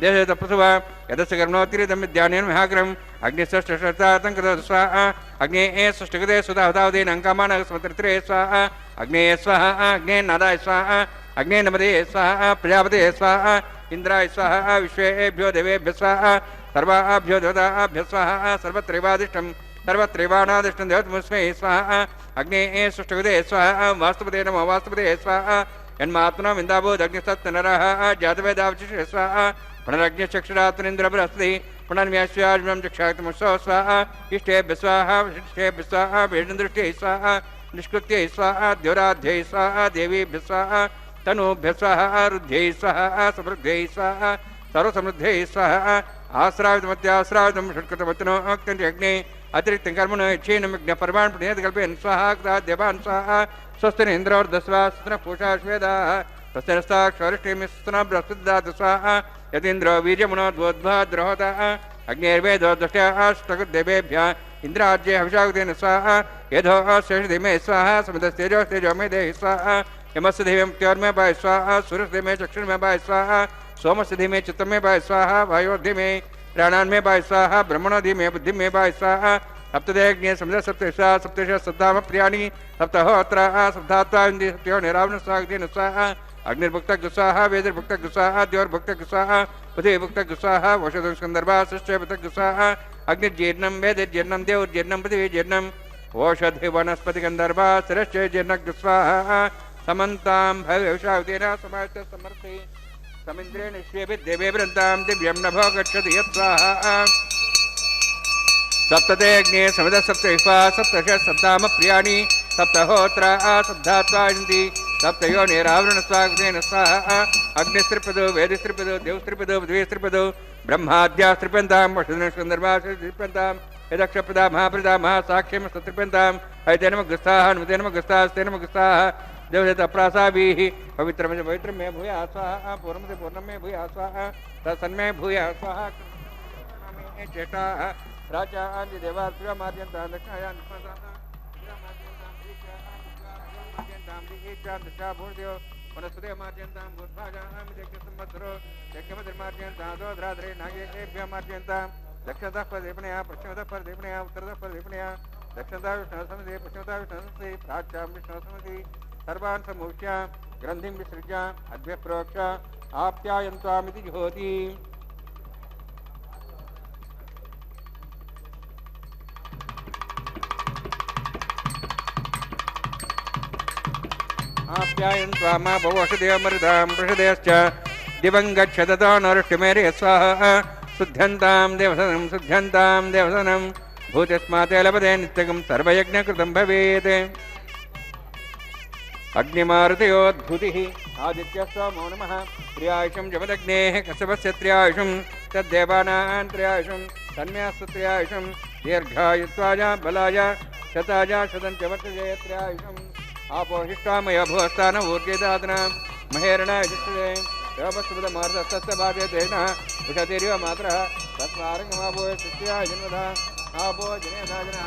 देशतपस्वा यदस्य कर्मणोत्तिरिदं विद्यानेन महाग्रहम् अग्निष्ठष्टातङ्कृत स्वाहा अग्ने सृष्टिकृते सुधावतावदेन अङ्कामानः स्मृतिर्त्रे स्वाहा अग्ने स्वाहा अग्ने नादाय स्वाहा अग्ने नमदे स्वाहा प्रजापते स्वाहा इंद्राय स्वाहा विश्वेभ्यो देवेभ्यः स्वाहा सर्वाभ्यो देवताभ्यः स्वाहा सर्वत्रैवादिष्टं सर्वत्रैवानादिष्टं देवतमस्मै स्वाहा अग्ने सृष्टिकृते स्वाहा वास्तुपते नमो वास्तुपते स्वाहा यन्मात्मनो विन्दाभूदग्निस्तत्नरः जातवेदावचिषे स्वाहा पुनरग्निश्चक्षुरात्मनिन्द्र बृहस्पति पुनर्म्याश्वाजं चक्षातमसो स्वाहा इष्टेभ्यः स्वाहा विशिष्टेभ्यः स्वाहा वेददृष्ट्यै स्वाहा निष्कृत्यै स्वाहा द्योराध्यै स्वाहा देवीभ्यः स्वाहा तनूभ्यः स्वाहा रुद्ध्यै स्वाहा समृद्ध्यै स्वाहा सर्वसमृद्ध्यै स्वाहा आश्रावितमत्याश्रावितं षट्कृतवचनोक्तञ्जग्ने अतिरिक्तं कर्मणो यच्छेनमग्नपर्वान् पुण्यकल्पेन स्वाहा देवान् स्वाहा स्वस्तिन इन्द्रोर्दस्वा स्वस्तिनः पूषा श्वेदाः स्वस्तिनस्ताक्षरिष्ठिमिस्तनः बृहस्पतिदातु स्वाहा यतीन्द्रो वीर्यमुनोद्वोद्भाद्रहोतः अग्नेर्वेदो दष्ट्याष्टकृद्देवेभ्यः इन्द्राज्ये हविषाकुतेन स्वाहा यधो शेषधिमे स्वाहा समितस्तेजोस्तेजो मे देहि स्वाहा यमस्य धीमे मृत्योर्मे पाय स्वाहा सूर्यस्य धीमे चक्षुर्मे पाय स्वाहा सोमस्य धीमे चित्तमे पाय स्वाहा वायोर्धीमे प्राणान्मे पाय स्वाहा ब्रह्मणो धीमे बुद्धिमे पाय स्वाहा सप्तदेज्ञे समित सप्तेषा सप्तेष सप्ताम प्रियाणि सप्तहोत्रा सप्तात्वा इन्द्रिय सप्त्यो निरावण स्वागतेन स्वाहा अग्निर्भुक्तः स्वाहा वेदिर्भुक्तः स्वाहा द्योर्भुक्तः स्वाहा पृथिवीभुक्तः स्वाहा वषधं स्कन्दर्भः सृष्टिभुक्तः स्वाहा अग्निर्जीर्णं वेदिर्जीर्णं देवोर्जीर्णं पृथिवीजीर्णं ओषधिवनस्पतिगन्धर्भः सरश्चैर्जीर्णः स्वाहा समन्तां भविषावतेन समायते समर्थे समिन्द्रेण श्वेभिः देवे वृन्तां दिव्यं नभो गच्छति यत्स्वाहा सप्तते अग्ने समित सप्तविश्वा सप्तश सप्ताम प्रियाणि सप्तहोत्रा सप्तात्वा इन्ति सप्तयो निरावरण स्वागतेन स्वाहा अग्निस्त्रिपदो वेदिस्त्रिपदो देवस्त्रिपदो पृथ्वीस्त्रिपदो ब्रह्माद्यास्त्रिपन्तां वषुधनस्कन्दर्भास्त्रिपन्तां यदक्षप्रदा महाप्रदा महासाक्ष्यं सत्रिपन्तां ऐतेनमग्रस्ताः अनुमतेनमग्रस्तास्तेनमग्रस्ताः देवदप्रासाभिः पवित्रं पवित्रं मे भूयाः स्वाहा पूर्णं पूर्णं मे भूयाः स्वाहा तत्सन्मे भूयाः स्वाहा चेष्टाः राजा आदि देवात्रिया मार्जन्तां दक्षिणायां भूर्देव वनस्पते मार्जन्तां भूर्भाजां संवत्सरो यज्ञमतिर्मार्जन्तां दोद्राद्रे नागेभ्यः मार्जन्तां दक्षिणतः परदीपणया पश्चिमतः परदीपणया उत्तरतः परदीपणया दक्षिणतः विष्णुसमिति पश्चिमतः विष्णुसमिति प्राच्यां विष्णुसमिति सर्वान् सम्मुच्य ग्रन्थिं विसृज्य अद्य प्रोक्ष आप्यायन्त्वामिति जुहोति आप्यायन् स्वामा भवषदेवमृतां पृषदेश्च दिवं गच्छततो नरुष्टिमेरे स्वाहा शुद्ध्यन्तां देवसनं भूतस्माते लभते नित्यगं सर्वयज्ञकृतं भवेत् अग्निमारुतयोद्भूतिः आदित्यस्वामो नमः त्र्यायुषं जमदग्नेः कश्यपस्य त्र्यायुषं तद्देवानां त्र्यायुषं तन्मेऽस्तु त्र्यायुषं दीर्घायुत्वाय बलाय शताय शतं च वर्तते त्र्यायुषम् आपोहिष्टामय भुवस्तान ऊर्जेदादना महेरणाय जिष्टते देवपस्पदमार्दस्तस्य बाध्यतेन उषतिरिव मात्रः तस्मारङ्गमाभूय शिष्याय जन्मधा आपो जनेदाजनः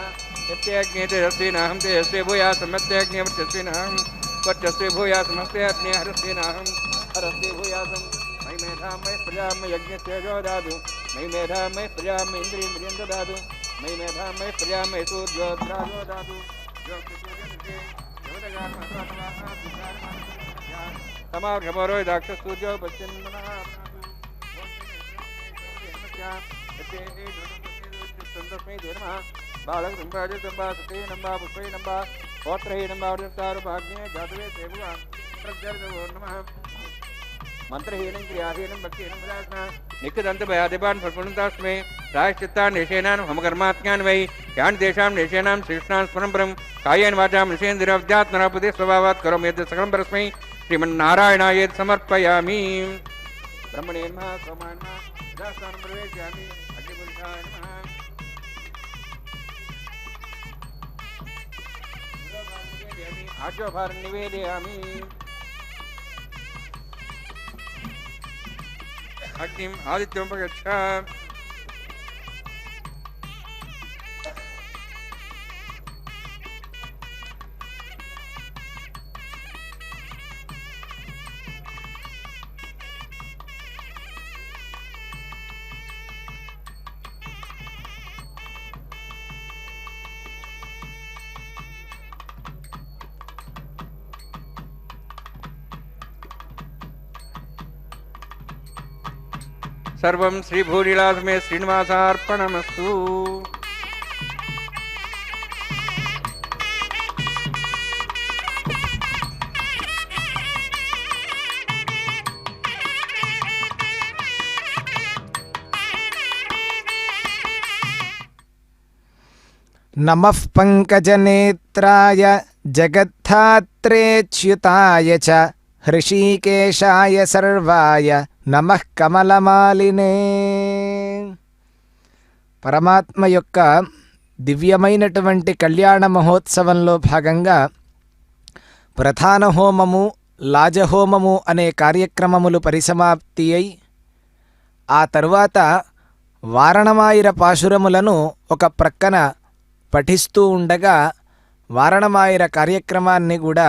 यत्ते अग्नेते रस्तेनाहं ते यस्ते भूयासमस्ते अग्नेवर्चस्वेनाहं वर्चस्वे भूयासमस्ते अग्ने हरस्तेनाहं हरस्ते भूयासं मयि मेधां मयि प्रजां मयि यज्ञस्तेजो ददातु मयि मेधां मयि प्रजां मयि इन्द्रियेन्द्रियं ददातु मयि मेधां मयि प्रजां मयि सूर्योद्राजो ददातु तमार्घपरो दाक्षसूर्यो पश्चिन्मनः तस्मै नमः बालकसम्भाजि सम्भा सते नम्बा पुष्पै नम्बा गोत्रै नम्बा वृत्तारुभाग्ने जातवे सेवुगा प्रज्जर्गवो नमः मंत्रहीनं क्रियाहीनं भक्तिहीनं विदास्मः नित्यदन्तभयादिपान् फल्पुणन्तास्मै प्रायश्चित्तान् निषेणान् हमकर्मात्म्यान् वै यान् तेषां निषेणां श्रेष्ठान् स्मरं कायेन वाचां निषेन्द्रिरव्यात्मनापदे स्वभावात् करोमि यद् सकलं परस्मै श्रीमन्नारायणाय समर्पयामि ब्रह्मणे नमः सोमाय नमः दासानं प्रवेशयामि अग्निपुरुषाय नमः आज्योभारं निवेदयामि अग्निम् आदित्योपगच्छ सर्वं श्रीभूरिलासमे श्रीनिवासार्पणमस्तु। नमः पंकजनेत्राय जगद्धात्रेच्युताय च हृषीकेशाय सर्वाय నమః కమలమాలినే. పరమాత్మ యొక్క దివ్యమైనటువంటి కళ్యాణ మహోత్సవంలో భాగంగా ప్రధాన హోమము, లాజహోమము అనే కార్యక్రమములు పరిసమాప్తి అయి ఆ తరువాత వారణమాయిర పాశురములను ఒక ప్రక్కన పఠిస్తూ ఉండగా వారణమాయిర కార్యక్రమాన్ని కూడా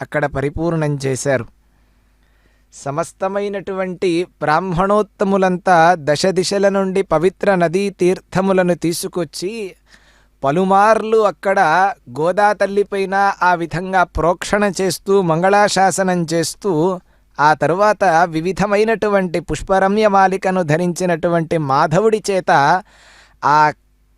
అక్కడ పరిపూర్ణం చేశారు. సమస్తమైనటువంటి బ్రాహ్మణోత్తములంతా దశ దిశల నుండి పవిత్ర నదీ తీర్థములను తీసుకొచ్చి పలుమార్లు అక్కడ గోదాతల్లిపైన ఆ విధంగా ప్రోక్షణ చేస్తూ మంగళాశాసనం చేస్తూ ఆ తరువాత వివిధమైనటువంటి పుష్పరమ్యమాలికను ధరించినటువంటి మాధవుడి చేత ఆ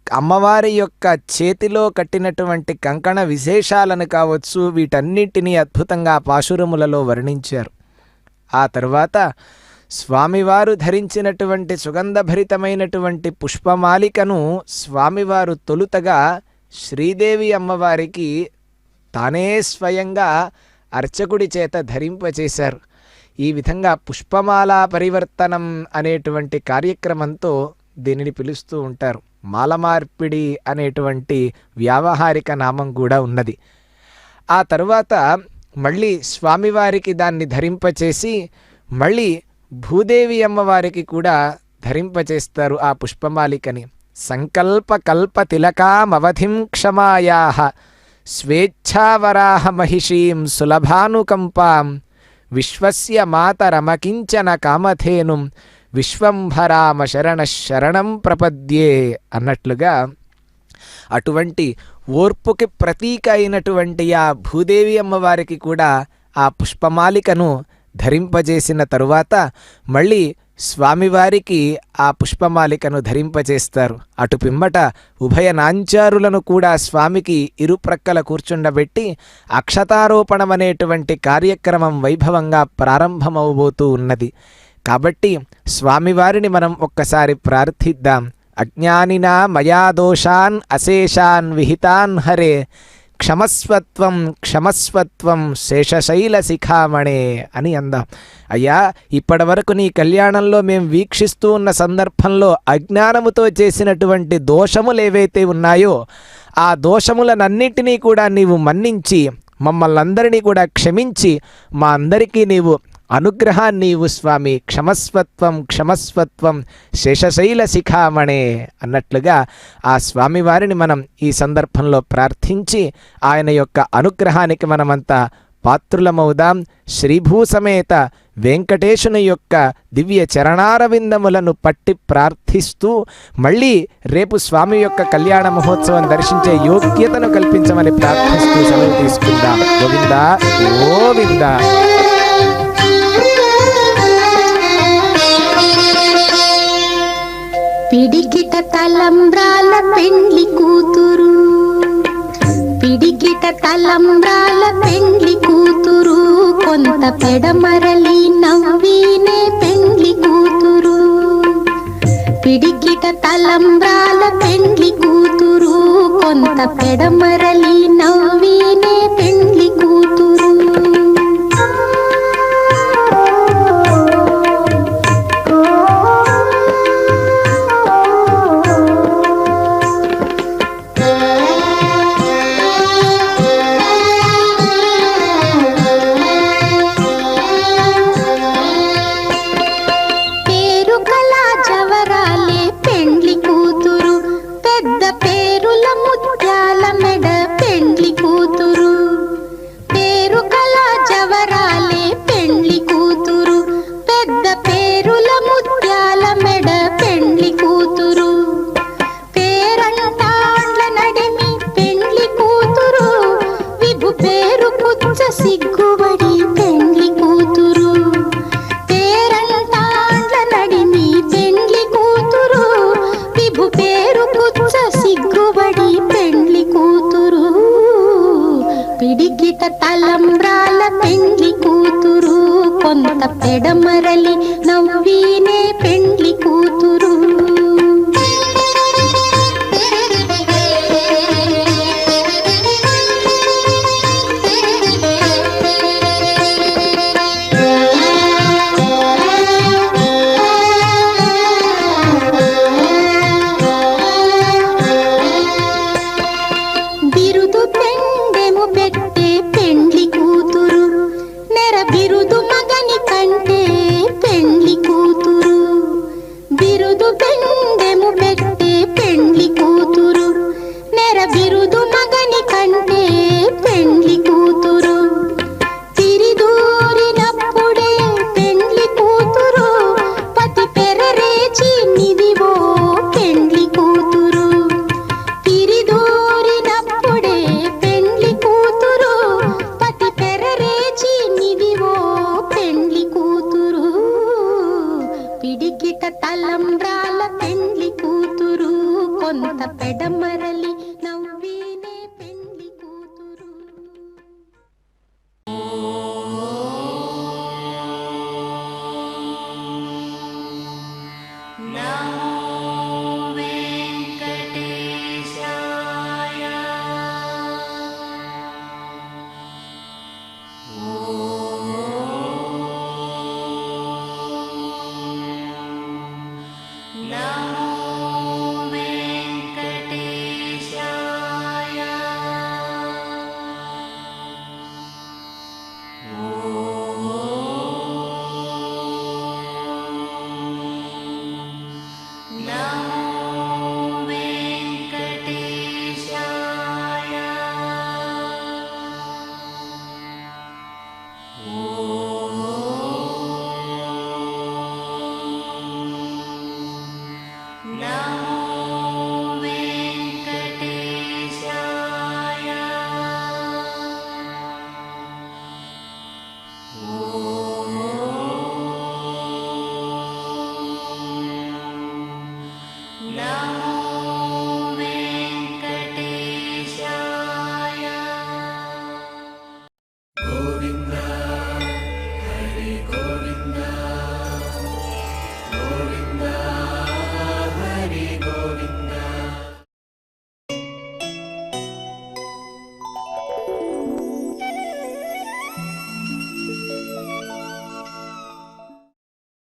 అమ్మవారి యొక్క చేతిలో కట్టినటువంటి కంకణ విశేషాలను కావచ్చు, వీటన్నిటినీ అద్భుతంగా పాశురములలో వర్ణించారు. ఆ తరువాత స్వామివారు ధరించినటువంటి సుగంధభరితమైనటువంటి పుష్పమాలికను స్వామివారు తొలుతగా శ్రీదేవి అమ్మవారికి తానే స్వయంగా అర్చకుడి చేత ధరింపచేశారు. ఈ విధంగా పుష్పమాలా పరివర్తనం అనేటువంటి కార్యక్రమంతో దీనిని పిలుస్తూ ఉంటారు. మాలమార్పిడి అనేటువంటి వ్యావహారిక నామం కూడా ఉన్నది. ఆ తరువాత మళ్ళీ స్వామివారికి దాన్ని ధరింపచేసి మళ్ళీ భూదేవి అమ్మవారికి కూడా ధరింపచేస్తారు ఆ పుష్పమాలికని. సంకల్ప కల్ప తిలకామవధిం క్షమాయాః స్వేచ్ఛావరాహ మహిషీం సులభానుకంపాం విశ్వస్య మాతరమకించన కామధేనుం విశ్వంభరామ శరణ శరణం ప్రపద్యే అన్నట్లుగా అటువంటి ఓర్పుకి ప్రతీక అయినటువంటి ఆ భూదేవి అమ్మవారికి కూడా ఆ పుష్పమాలికను ధరింపజేసిన తరువాత మళ్ళీ స్వామివారికి ఆ పుష్పమాలికను ధరింపజేస్తారు. అటు పిమ్మట ఉభయ నాంచారులను కూడా స్వామికి ఇరుప్రక్కల కూర్చుండబెట్టి అక్షతారోపణం అనేటువంటి కార్యక్రమం వైభవంగా ప్రారంభమవబోతూ ఉన్నది. కాబట్టి స్వామివారిని మనం ఒక్కసారి ప్రార్థిద్దాం. అజ్ఞానినా మయా దోషాన్ అశేషాన్ విహితాన్ హరే క్షమస్వత్వం క్షమస్వత్వం శేషశైల శిఖామణే అని అందాం. అయ్యా, ఇప్పటి వరకు నీ కళ్యాణంలో మేము వీక్షిస్తూ ఉన్న సందర్భంలో అజ్ఞానముతో చేసినటువంటి దోషములు ఏవైతే ఉన్నాయో ఆ దోషములనన్నిటినీ కూడా నీవు మన్నించి మమ్మల్ని అందరినీ కూడా క్షమించి మా అందరికీ నీవు అనుగ్రహాన్ని నీవు స్వామి, క్షమస్వత్వం క్షమస్వత్వం శేషశైల శిఖామణే అన్నట్లుగా ఆ స్వామివారిని మనం ఈ సందర్భంలో ప్రార్థించి ఆయన యొక్క అనుగ్రహానికి మనమంతా పాత్రులమవుదాం. శ్రీభూసమేత వెంకటేశుని యొక్క దివ్య చరణారవిందములను పట్టి ప్రార్థిస్తూ మళ్ళీ రేపు స్వామి యొక్క కళ్యాణ మహోత్సవం దర్శించే యోగ్యతను కల్పించమని ప్రార్థిస్తూ సెలవు తీసుకుందాం. గోవిందా గోవిందా. పిడికిట తలంబ్రాల పెండ్లి కూతురు, పిడికిట తలంబ్రాల పెండ్లి కూతురు, కొంత పెడమరలి నవ్వీనే పెండ్లి కూతురు. పిడికిట తలంబ్రాల పెండ్లి కూతురు, కొంత పెడమరలి నవ్వీనే పెండ్లి కూతురు. సిగ్గుబడి పెండ్లి కూతురు, పేరంటాండ్ల నడిమి పెండ్లి కూతురు, విభు పేరు పుచ్చ సిగ్గుబడి పెండ్లి కూతురు. పిడికిట తలంబ్రాల పెండ్లి కూతురు, కొంత పెడమరలి నవ్వీనే పెండ్లి కూతురు. పిడికిట తలంబ్రాల పెండ్లి కూతురు, కొంత పెడమరలి